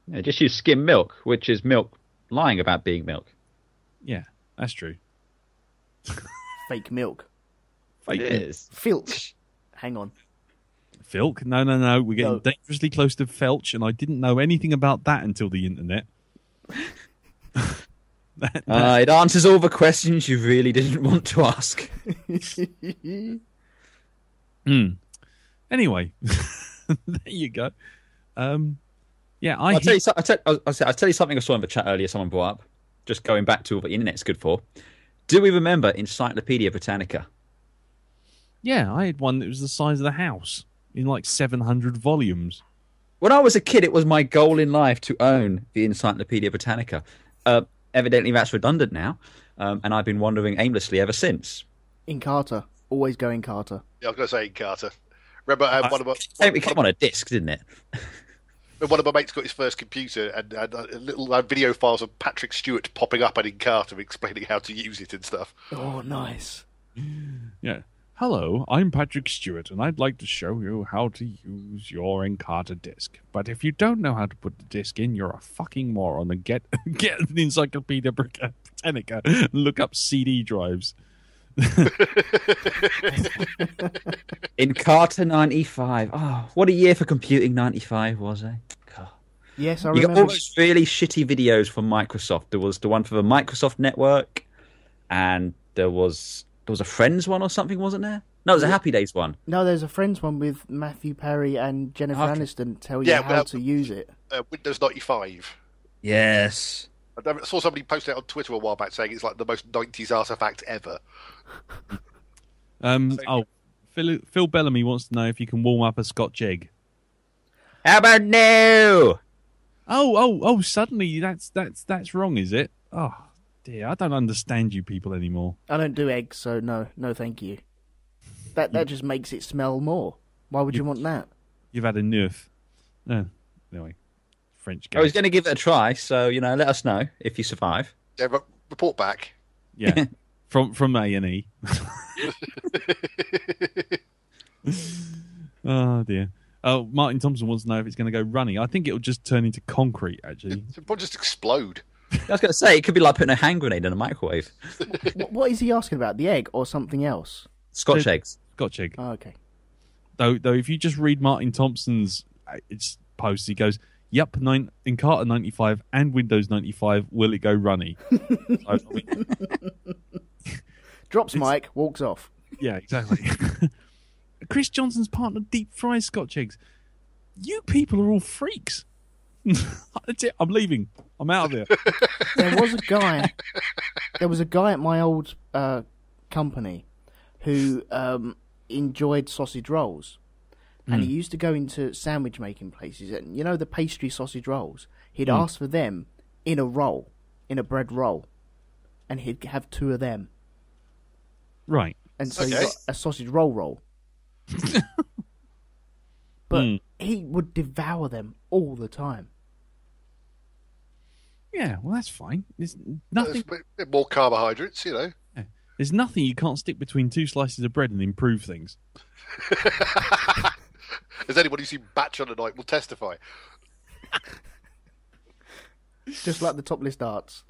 Yeah, just use skim milk, which is milk lying about being milk. Yeah, that's true. Fake milk. Fake it milk. Is. Filch. Hang on. Filk? No. We're getting dangerously close to Felch, and I didn't know anything about that until the internet. It answers all the questions you really didn't want to ask. Anyway, there you go. Yeah, I'll tell you something I saw in the chat earlier. Someone brought up, just going back to what the internet's good for. Do we remember Encyclopedia Britannica? Yeah, I had one that was the size of the house. in like 700 volumes. When I was a kid, it was my goal in life to own the Encyclopedia Britannica. Evidently, that's redundant now, and I've been wandering aimlessly ever since. In Carter. Always go in Carter. Yeah, I was going to say in Carter. Remember, It came on a disc, didn't it? one of my mates got his first computer and little video files of Patrick Stewart popping up and in Carter explaining how to use it and stuff. Oh, nice. Yeah. Hello, I'm Patrick Stewart, and I'd like to show you how to use your Encarta disc. But if you don't know how to put the disc in, you're a fucking moron. And get an Encyclopedia Britannica and look up CD drives. Encarta 95. Oh, what a year for computing 95 was, eh? God. Yes, I You remember. got all those really shitty videos from Microsoft. There was the one for the Microsoft Network, and there was a Friends one or something, wasn't there? No, it was a Happy Days one. No, there's a Friends one with Matthew Perry and Jennifer Aniston tell you how to use it. Windows 95. Yes. I saw somebody post it on Twitter a while back saying it's like the most 90s artifact ever. Phil Bellamy wants to know if you can warm up a Scotch egg. How about no? Oh! Suddenly that's wrong, is it? Oh dear, I don't understand you people anymore. I don't do eggs, so no, thank you. That just makes it smell more. Why would you want that? You've had enough. Anyway, French guy. I was going to give it a try, so let us know if you survive. Yeah, report back. Yeah, from A&E. Oh dear. Oh, Martin Thompson wants to know if it's going to go runny. I think it'll just turn into concrete. Actually, It'll probably just explode. I was going to say, it could be like putting a hand grenade in a microwave. What is he asking about? The egg or something else? Scotch eggs. Scotch egg. Oh, okay. Though, if you just read Martin Thompson's post, he goes, "Yep, Encarta 95 and Windows 95. Will it go runny?" Drops mic, walks off. Yeah, exactly. Chris Johnson's partner deep fries Scotch eggs. You people are all freaks. That's it. I'm leaving. I'm out of here. There was a guy at my old company who enjoyed sausage rolls, and he used to go into sandwich making places, and the pastry sausage rolls. He'd ask for them in a roll, in a bread roll, and he'd have 2 of them. Right. And so you got a sausage roll. But he would devour them all the time. Yeah, well, that's fine. There's nothing. A bit more carbohydrates, Yeah. There's nothing you can't stick between 2 slices of bread and improve things. As anybody who's seen Batch on a Night will testify. Just like the top list arts.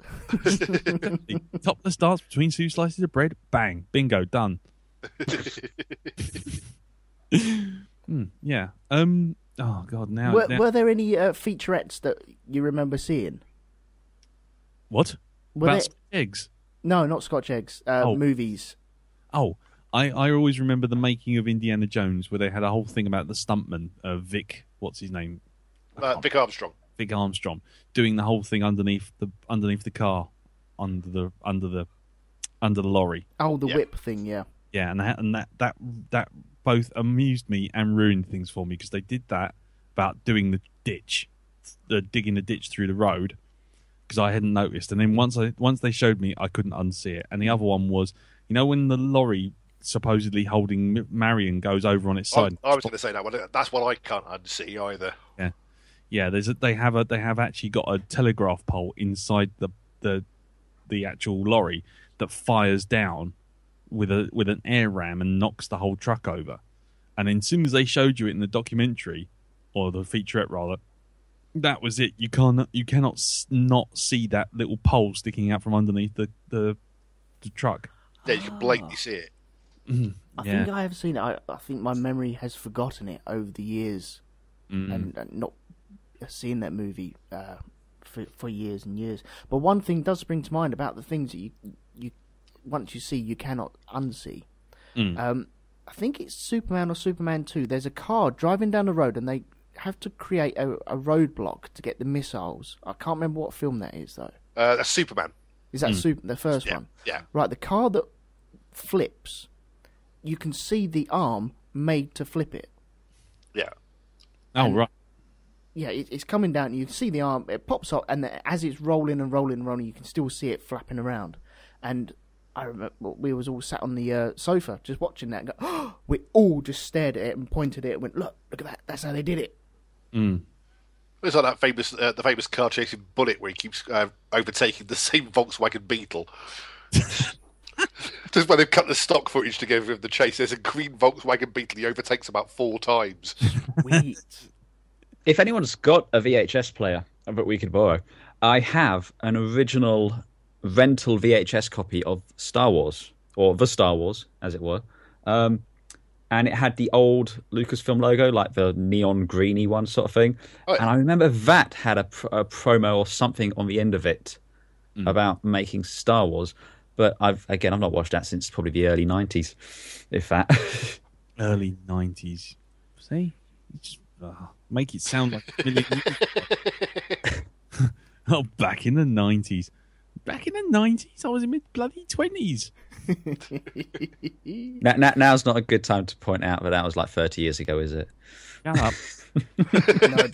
Topless darts between 2 slices of bread. Bang. Bingo. Done. Yeah. Oh God. Now. Were there any featurettes that you remember seeing? What? About eggs? No, not Scotch eggs. Movies. Oh, I always remember the making of Indiana Jones, where they had a whole thing about the stuntman, Vic. What's his name? Vic Armstrong. Vic Armstrong doing the whole thing underneath the car, under the lorry. Oh, the whip thing, yeah. Yeah, and that both amused me and ruined things for me, because they did that about doing the ditch, digging the ditch through the road, because I hadn't noticed. And then once they showed me, I couldn't unsee it. And the other one was, when the lorry supposedly holding Marion goes over on its side. I was going to say that one. That's what I can't unsee either. Yeah. They have actually got a telegraph pole inside the actual lorry that fires down with an air ram and knocks the whole truck over. And then as soon as they showed you it in the documentary, or the featurette rather, that was it. You cannot not see that little pole sticking out from underneath the truck. Yeah, you can blatantly see it. I think I have seen it. I think my memory has forgotten it over the years, and not seen that movie for years and years. But one thing does spring to mind about the things that you once you see, you cannot unsee. I think it's Superman or Superman 2. There's a car driving down the road, and they have to create a roadblock to get the missiles. I can't remember what film that is, though. That's Superman. Is that the first one? Yeah. Right, the car that flips, you can see the arm made to flip it. Oh, right. Yeah, it's coming down. You can see the arm. It pops up, and as it's rolling and rolling and rolling, you can still see it flapping around. And I remember we was all sat on the sofa just watching that. And go, oh! We all just stared at it and pointed at it and went, "Look at that! That's how they did it." Mm. It's like that the famous car chasing Bullet where he keeps overtaking the same Volkswagen Beetle. Just when they've cut the stock footage together of the chase, there's a green Volkswagen Beetle he overtakes about 4 times. Sweet. If anyone's got a VHS player that we could borrow, I have an original rental VHS copy of Star Wars, or the Star Wars, as it were. And it had the old Lucasfilm logo, like the neon greeny one sort of thing. Oh, yeah. And I remember that had a promo or something on the end of it about making Star Wars. But I've not watched that since probably the early 90s, if that. Early 90s. See? Just make it sound like a million years ago. Oh, back in the 90s. Back in the 90s? I was in my bloody 20s. Now's not a good time to point out that was like 30 years ago, is it? Shut up. No,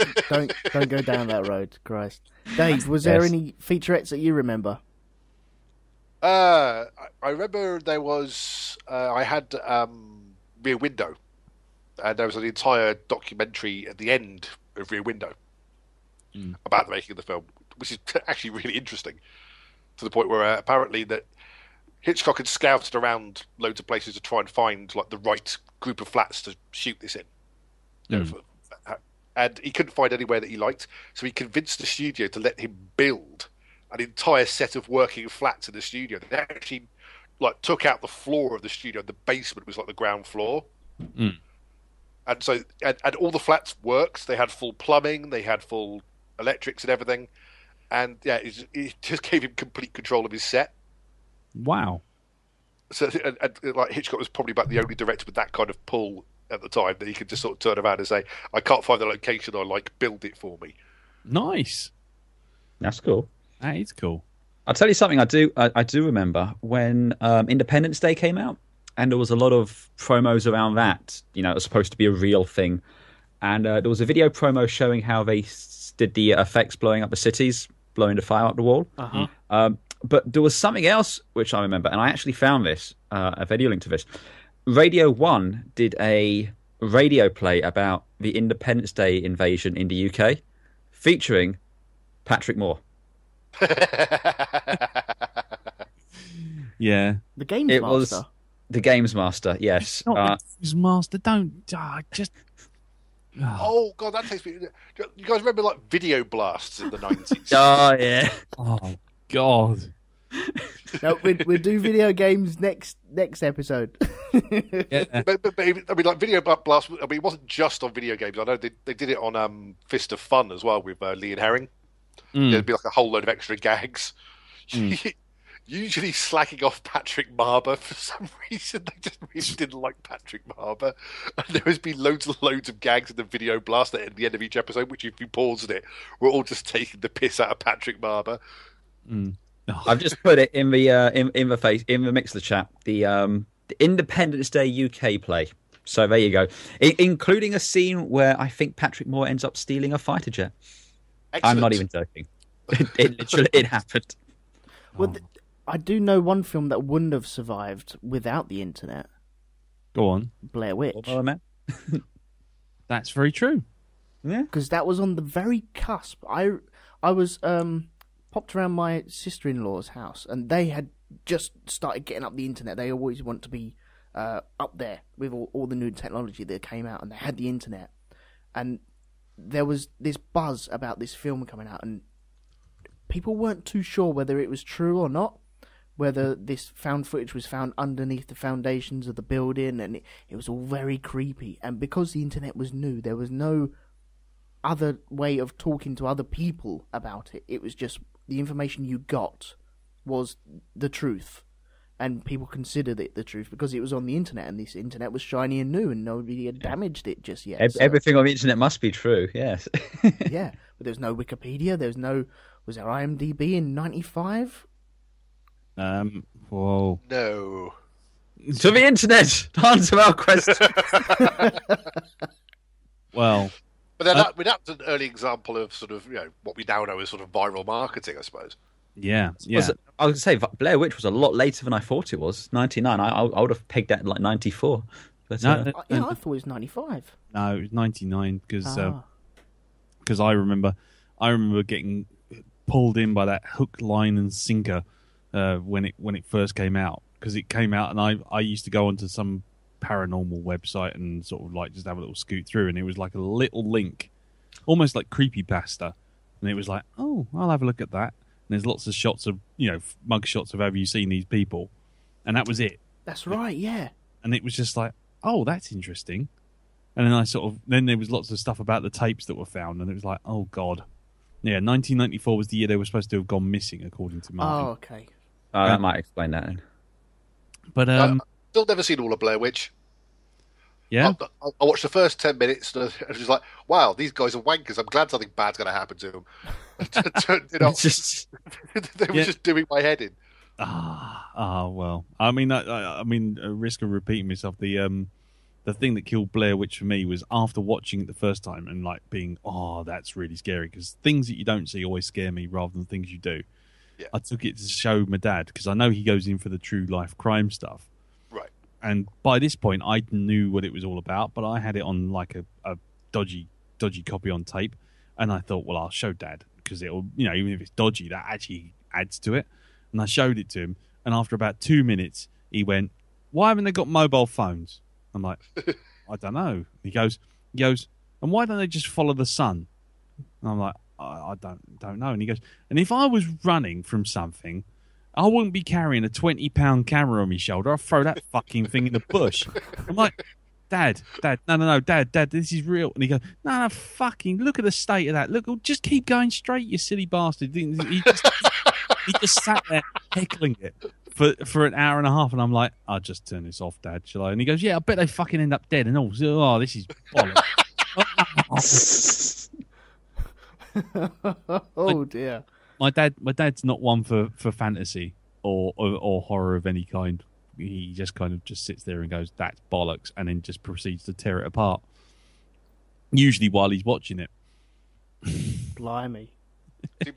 don't go down that road, Christ. Dave, was there any featurettes that you remember? I remember there was. I had Rear Window, and there was an entire documentary at the end of Rear Window about the making of the film, which is actually really interesting. To the point where apparently that Hitchcock had scouted around loads of places to try and find like the right group of flats to shoot this in. And he couldn't find anywhere that he liked, so he convinced the studio to let him build an entire set of working flats in the studio. They actually like took out the floor of the studio. The basement was like the ground floor. And so and all the flats worked. They had full plumbing, they had full electrics and everything. And yeah, it just gave him complete control of his set. Wow. So, and like Hitchcock was probably about the only director with that kind of pull at the time that he could just sort of turn around and say, "I can't find the location I like, build it for me." Nice. That's cool. That is cool. I'll tell you something. I do remember when Independence Day came out, and there was a lot of promos around that. You know, it was supposed to be a real thing, and there was a video promo showing how they did the effects blowing up the cities, blowing the fire up the wall. But there was something else which I remember, and I actually found this, a video link to this. Radio 1 did a radio play about the Independence Day invasion in the UK, featuring Patrick Moore. Yeah. The Games Master. Was the Games Master, yes. Not the Games Master, don't... just... Oh god, that takes me. You guys remember like video blasts in the 90s? Oh yeah. Oh god. No, we'll do video games next episode. Yeah. But I mean, like video blasts. I mean, it wasn't just on video games. I know they did it on Fist of Fun as well with Lee and Herring. There'd be like a whole load of extra gags. Usually slacking off Patrick Marber for some reason. They just really didn't like Patrick Marber. And there has been loads and loads of gags in the video blast at the end of each episode, which if you paused it, we're all just taking the piss out of Patrick Marber. I've just put it in the in the Mixler chat. The Independence Day UK play. So there you go, including a scene where I think Patrick Moore ends up stealing a fighter jet. Excellent. I'm not even joking. It literally happened. Well, I do know one film that wouldn't have survived without the internet. Go on. Blair Witch. That's very true. Yeah, because that was on the very cusp. I was popped around my sister-in-law's house, and they had just started getting up the internet. They always want to be up there with all the new technology that came out, and they had the internet. And there was this buzz about this film coming out, and people weren't too sure whether it was true or not, whether this found footage was found underneath the foundations of the building, and it was all very creepy. And because the internet was new, there was no other way of talking to other people about it. It was just the information you got was the truth, and people considered it the truth because it was on the internet, and this internet was shiny and new, and nobody had damaged it just yet. Everything on the internet must be true, yes. Yeah, but there was no Wikipedia, was there IMDb in 95? Whoa. No. To the internet! Answer our question! Well, But then that's an early example of sort of what we now know as sort of viral marketing, I suppose. Yeah. I would say Blair Witch was a lot later than I thought it was. 99. I would have pegged that at like 94. But, I thought it was 95. No, it was 99 because I remember getting pulled in by that hook, line, and sinker when it first came out, because it came out and I used to go onto some paranormal website and sort of like just have a little scoot through, and it was like a little link, almost like creepypasta, and it was like, oh, I'll have a look at that. And there's lots of shots of mug shots of have you seen these people, and that was it. That's right, yeah. And it was just like, oh, that's interesting. And then then there was lots of stuff about the tapes that were found, and it was like, oh god, yeah. 1994 was the year they were supposed to have gone missing, according to Martin. Oh, okay. That might explain that. But Still never seen all of Blair Witch. Yeah, I watched the first 10 minutes and I was just like, wow, these guys are wankers. I'm glad something bad's going to happen to them. They were just doing my head in. Well. I mean, at risk of repeating myself, the thing that killed Blair Witch for me was after watching it the first time and like being, oh, that's really scary, because things that you don't see always scare me rather than things you do. Yeah. I took it to show my dad, because I know he goes in for the true life crime stuff. Right. And by this point, I knew what it was all about, but I had it on like a dodgy copy on tape, and I thought, well, I'll show Dad, because it'll, even if it's dodgy, that actually adds to it. And I showed it to him, and after about 2 minutes, he went, "Why haven't they got mobile phones?" I'm like, I don't know. He goes, and why don't they just follow the sun? And I'm like, I don't know. And he goes, and if I was running from something, I wouldn't be carrying a 20-pound camera on my shoulder. I'd throw that fucking thing in the bush. I'm like, Dad, no, Dad, this is real. And he goes, no, fucking, look at the state of that. Look, just keep going straight, you silly bastard. He just sat there heckling it for an hour and a half, and I'm like, I'll just turn this off, Dad, shall I? And he goes, yeah, I bet they fucking end up dead and all. Oh, this is bollocks. Oh dear. My dad's not one for fantasy or horror of any kind. He just kind of just sits there and goes, that's bollocks, and then just proceeds to tear it apart. Usually while he's watching it. Blimey. See,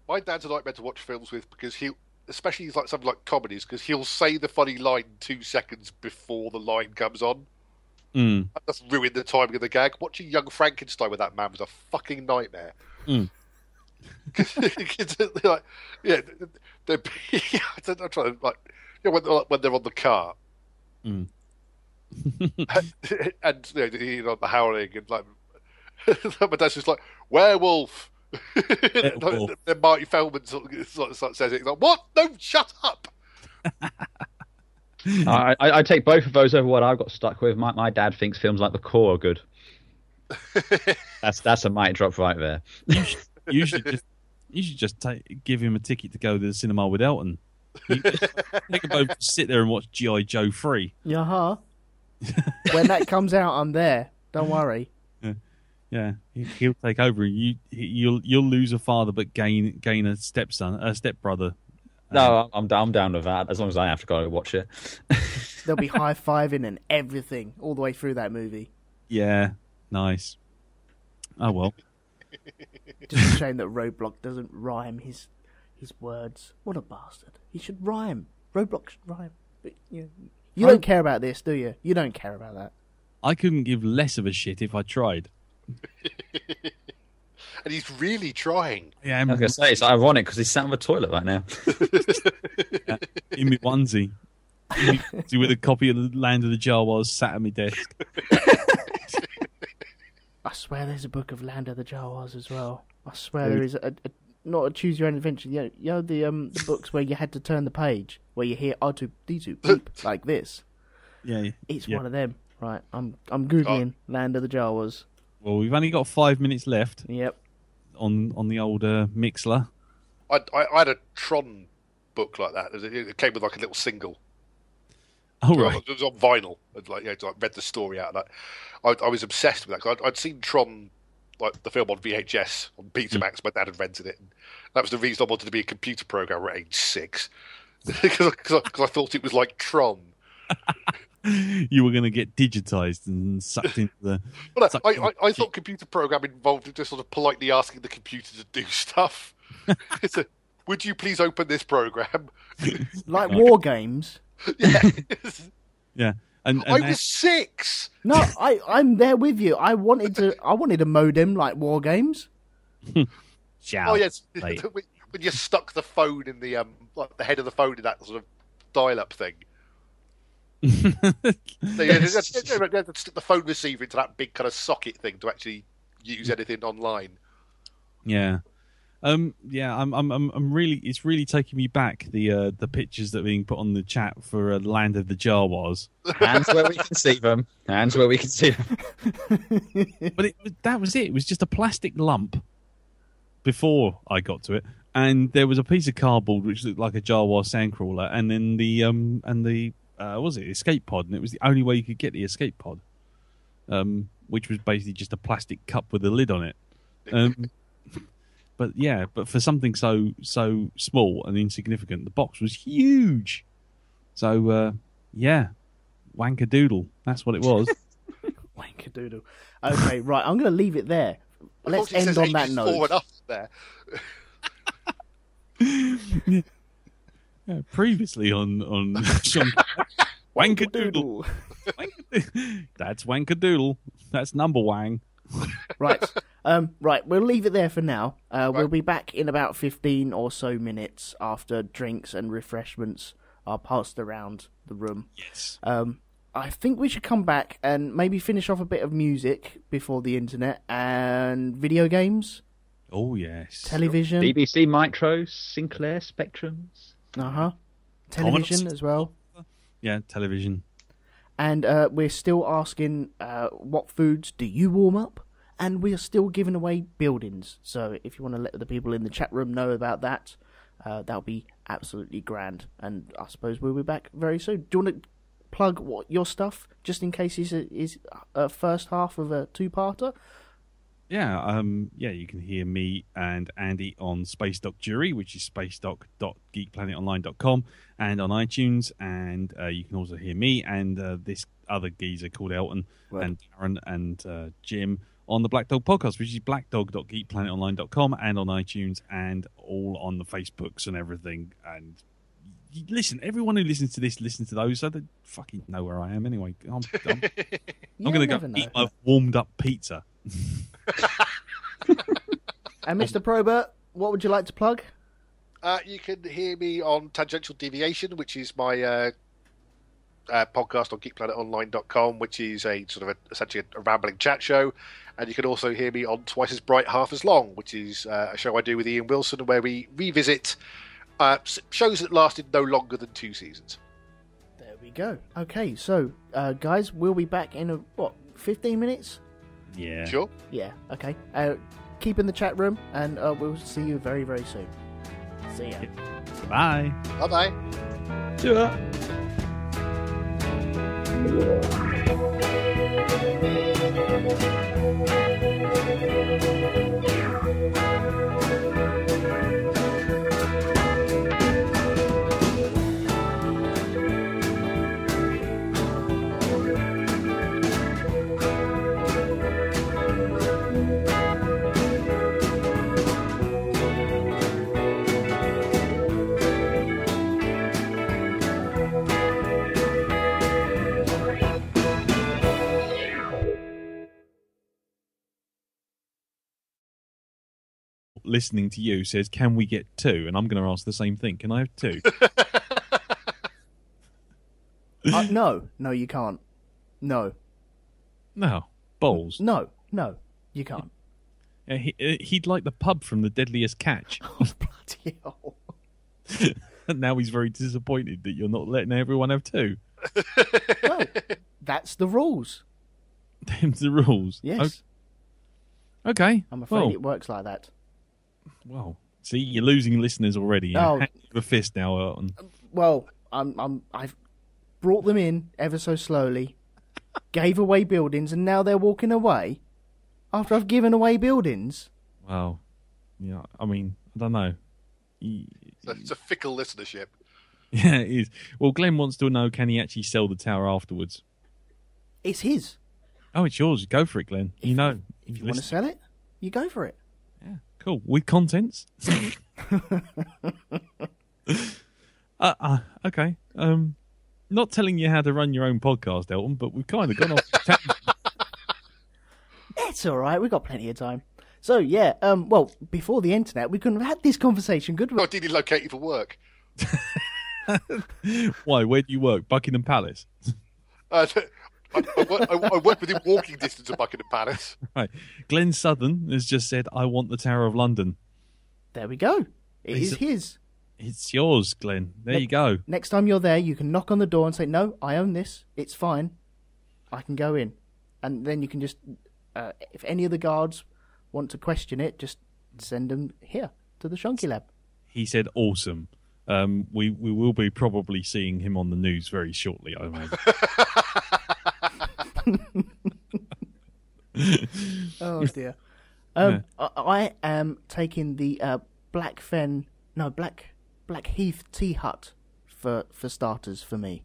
my dad's a nightmare to watch films with, because especially like something like comedies, because he'll say the funny line 2 seconds before the line comes on. Mm. That's ruined the timing of the gag. Watching Young Frankenstein with that man was a fucking nightmare. Mm. Like, yeah, I'm trying to like, when they're on the car, mm. and the howling, and like my dad's just like, werewolf. Then Marty Feldman sort of says it. He's like, what? No, shut up. I take both of those over what I've got stuck with. My dad thinks films like The Core are good. That's a mic drop right there. You should just give him a ticket to go to the cinema with Elton. They can both sit there and watch G.I. Joe 3. Uh-huh. When that comes out, I'm there. Don't worry. Yeah, he'll take over. You'll lose a father, but gain a stepbrother. No, I'm down with that. As long as I have to go watch it. They'll be high-fiving and everything all the way through that movie. Yeah, nice. Oh well. Just a shame that Roadblock doesn't rhyme his words. What a bastard. He should rhyme. Roadblock should rhyme. But, you don't care about this, do you? You don't care about that. I couldn't give less of a shit if I tried. And he's really trying. Yeah, I was going to say, it's ironic because he's sat on the toilet right now. In my onesie. With a copy of the Land of the Jawas sat at my desk. I swear there's a book of Land of the Jawas as well. I swear there is not a Choose Your Own Adventure. You know the books where you had to turn the page, where you hear R2D2 beep like this. Yeah, it's one of them. Right, I'm googling Land of the Jawas. Well, we've only got 5 minutes left. Yep. On the old Mixler. I had a Tron book like that. It came with like a little single. Oh right. It was on vinyl. I read the story out of that. I was obsessed with that. I'd seen Tron, like the film, on VHS on Betamax. My dad had rented it. And that was the reason I wanted to be a computer programmer at age 6, because I thought it was like Tron. You were going to get digitized and sucked into the. Well, sucked I thought computer programming involved just sort of politely asking the computer to do stuff. Would you please open this program? Like war games. Yeah. Yeah. And I was 6. No, I'm there with you. I wanted a modem like war games. Shout, Oh yes, mate. when you stuck the phone in the like the head of the phone in that sort of dial-up thing. So you had to stick the phone receiver into that big kind of socket thing to actually use anything online. Yeah. Yeah, I'm really. It's really taking me back. The pictures that are being put on the chat for Land of the Jawas. Hands where we can see them. Hands where we can see them. But that was it. It was just a plastic lump before I got to it, and there was a piece of cardboard which looked like a Jawa sandcrawler, and then the what was it, escape pod, and it was the only way you could get the escape pod, which was basically just a plastic cup with a lid on it. But for something so small and insignificant, the box was huge. So wankadoodle. That's what it was. Wankadoodle. Okay, right. I'm going to leave it there. Let's end on that note. There. Yeah, previously on Sean Wankadoodle. That's Wankadoodle. That's number wang. Right. Right, we'll leave it there for now. We'll be back in about 15 or so minutes after drinks and refreshments are passed around the room. Yes. I think we should come back and maybe finish off a bit of music before the internet and video games. Oh, yes. Television. BBC Micros, Sinclair Spectrums. Television as well. Yeah, television. And we're still asking what foods do you warm up? And we are still giving away buildings. So if you want to let the people in the chat room know about that, that'll be absolutely grand. And I suppose we'll be back very soon. Do you want to plug your stuff, just in case is a first half of a two-parter? Yeah, you can hear me and Andy on Space Doc Jury, which is spacedoc.geekplanetonline.com, and on iTunes. And you can also hear me and this other geezer called Elton and Darren and Jim on the Black Dog podcast, which is blackdog.geekplanetonline.com, and on iTunes, and all on the Facebooks and everything. And listen, everyone who listens to this listens to those, so they fucking know where I am anyway. I'm going to go eat my warmed up pizza. And Mr. Probert, what would you like to plug? You can hear me on Tangential Deviation, which is my podcast on geekplanetonline.com, which is a sort of essentially a rambling chat show. And you can also hear me on Twice as Bright, Half as Long, which is a show I do with Ian Wilson, where we revisit shows that lasted no longer than 2 seasons. There we go. Okay, so guys, we'll be back in 15 minutes? Yeah. Sure. Yeah, okay. Keep in the chat room, and we'll see you very, very soon. See ya. Bye. Bye-bye. See ya. Listening to you says, can we get 2? And I'm going to ask the same thing. Can I have 2? No, you can't. No, balls. No, you can't. Yeah, he'd like the pub from The Deadliest Catch. Oh, bloody hell. And now he's very disappointed that you're not letting everyone have 2. Well, that's the rules. Them's the rules. Yes. Okay. I'm afraid it works like that. Well, see, you're losing listeners already. Oh. Hand you a fist now, Elton. Well, I've brought them in ever so slowly, gave away buildings, and now they're walking away after I've given away buildings. Well, yeah, I mean, I don't know. It's a fickle listenership. Yeah, it is. Well, Glenn wants to know, can he actually sell the tower afterwards? It's his. Oh, it's yours. Go for it, Glenn. If you want to sell it, you go for it. Yeah, cool. With contents. Okay. Not telling you how to run your own podcast, Elton, but we've kind of gone off. It's all right. We've got plenty of time. So yeah. Well, before the internet, we couldn't have had this conversation, could we? Why did he locate you for work? Why? Where do you work? Buckingham Palace. I work within walking distance of Buckingham Palace. Right. Glenn Southern has just said, I want the Tower of London. There we go. It is his. It's yours, Glenn. There you go. Next time you're there, you can knock on the door and say, no, I own this. It's fine. I can go in. And then you can just, if any of the guards want to question it, just send them here to the Shonky Lab. He said, awesome. We will be probably seeing him on the news very shortly, I imagine. Oh dear. I am taking the Blackheath tea hut for starters for me.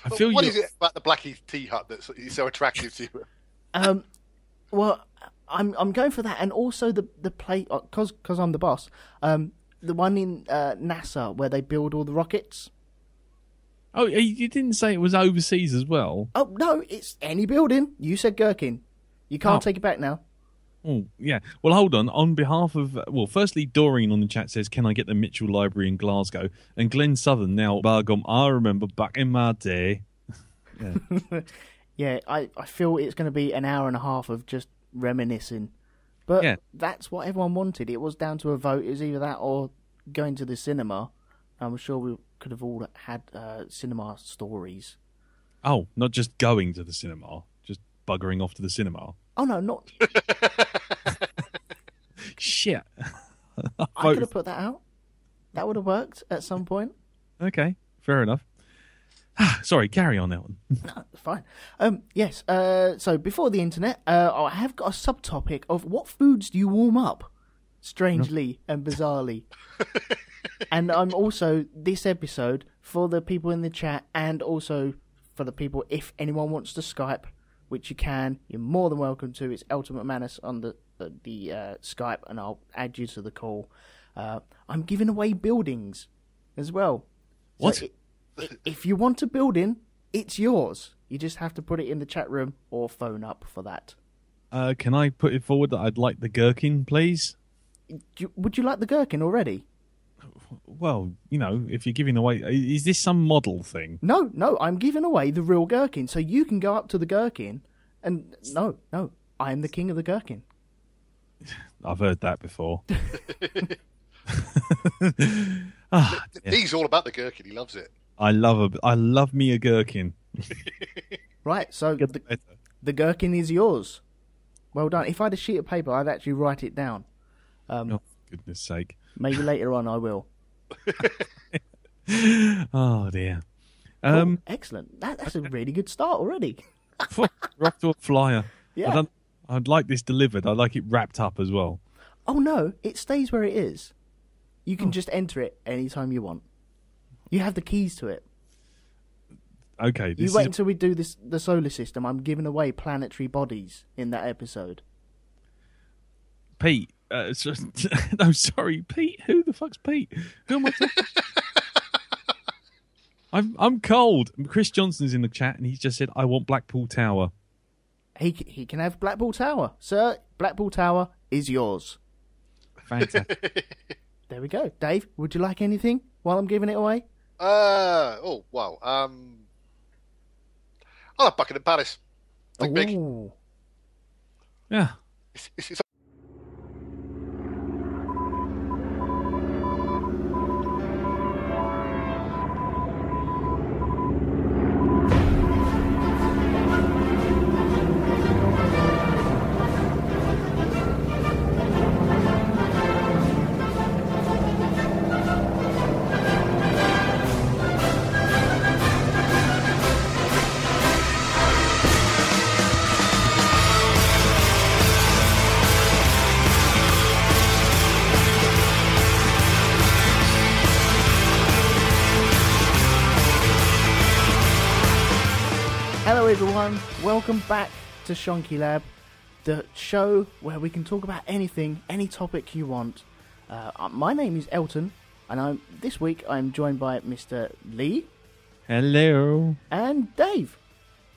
What is it about the Blackheath tea hut that's so attractive to you? Well, I'm going for that, and also the play because I'm the boss. The one in NASA where they build all the rockets. Oh, you didn't say it was overseas as well? Oh, no, it's any building. You said Gherkin. You can't take it back now. Oh, yeah. Well, hold on. On behalf of... Well, firstly, Doreen on the chat says, can I get the Mitchell Library in Glasgow? And Glenn Southern now, Bargum, I remember back in my day. Yeah, yeah, I feel it's going to be an hour and a half of just reminiscing. But that's what everyone wanted. It was down to a vote. It was either that or going to the cinema. I'm sure we could have all had cinema stories. Oh, not just going to the cinema, just buggering off to the cinema. Oh, no, not... Shit. I could have put that out. That would have worked at some point. Okay, fair enough. Sorry, carry on, Elton. No, fine. Yes, so before the internet, I have got a subtopic of what foods do you warm up? Strangely and bizarrely. And I'm also, this episode, for the people in the chat and also for the people, if anyone wants to Skype, which you can, you're more than welcome to. It's Elton McManus on the Skype, and I'll add you to the call. I'm giving away buildings as well. What? So if you want a building, it's yours. You just have to put it in the chat room or phone up for that. Can I put it forward that I'd like the gherkin, please? Would you like the gherkin already? Well, if you're giving away... Is this some model thing? No, I'm giving away the real gherkin, so you can go up to the gherkin and... No, I am the king of the gherkin. I've heard that before. He's all about the gherkin. He loves it. I love me a gherkin. Right, so the gherkin is yours. Well done. If I had a sheet of paper, I'd actually write it down. Oh, for goodness sake. Maybe later on I will. Oh, dear. Excellent. That's a really good start already. We're off to a flyer. Yeah. I'd like this delivered. I'd like it wrapped up as well. Oh, no. It stays where it is. You can just enter it anytime you want. You have the keys to it. Okay. You wait until we do the solar system. I'm giving away planetary bodies in that episode. Pete. No, sorry, Pete. Who the fuck's Pete? Who am I talking? I'm cold. Chris Johnson's in the chat, and he's just said, "I want Blackpool Tower." He can have Blackpool Tower, sir. Blackpool Tower is yours. Fantastic. There we go, Dave. Would you like anything while I'm giving it away? Oh wow. I like Buckingham Palace. Think big. Yeah. It's everyone. Welcome back to Shonky Lab, the show where we can talk about anything, any topic you want. My name is Elton, and this week I'm joined by Mr. Lee. Hello. And Dave.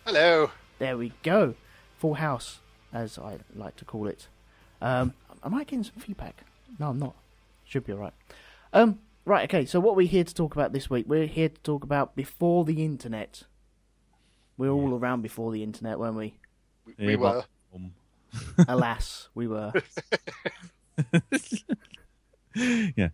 Hello. There we go. Full house, as I like to call it. Am I getting some feedback? No, I'm not. Should be alright. Right, okay, so what we're here to talk about this week, we're here to talk about before the internet. We're all around before the internet, weren't we? We were. Alas, we were. Yeah.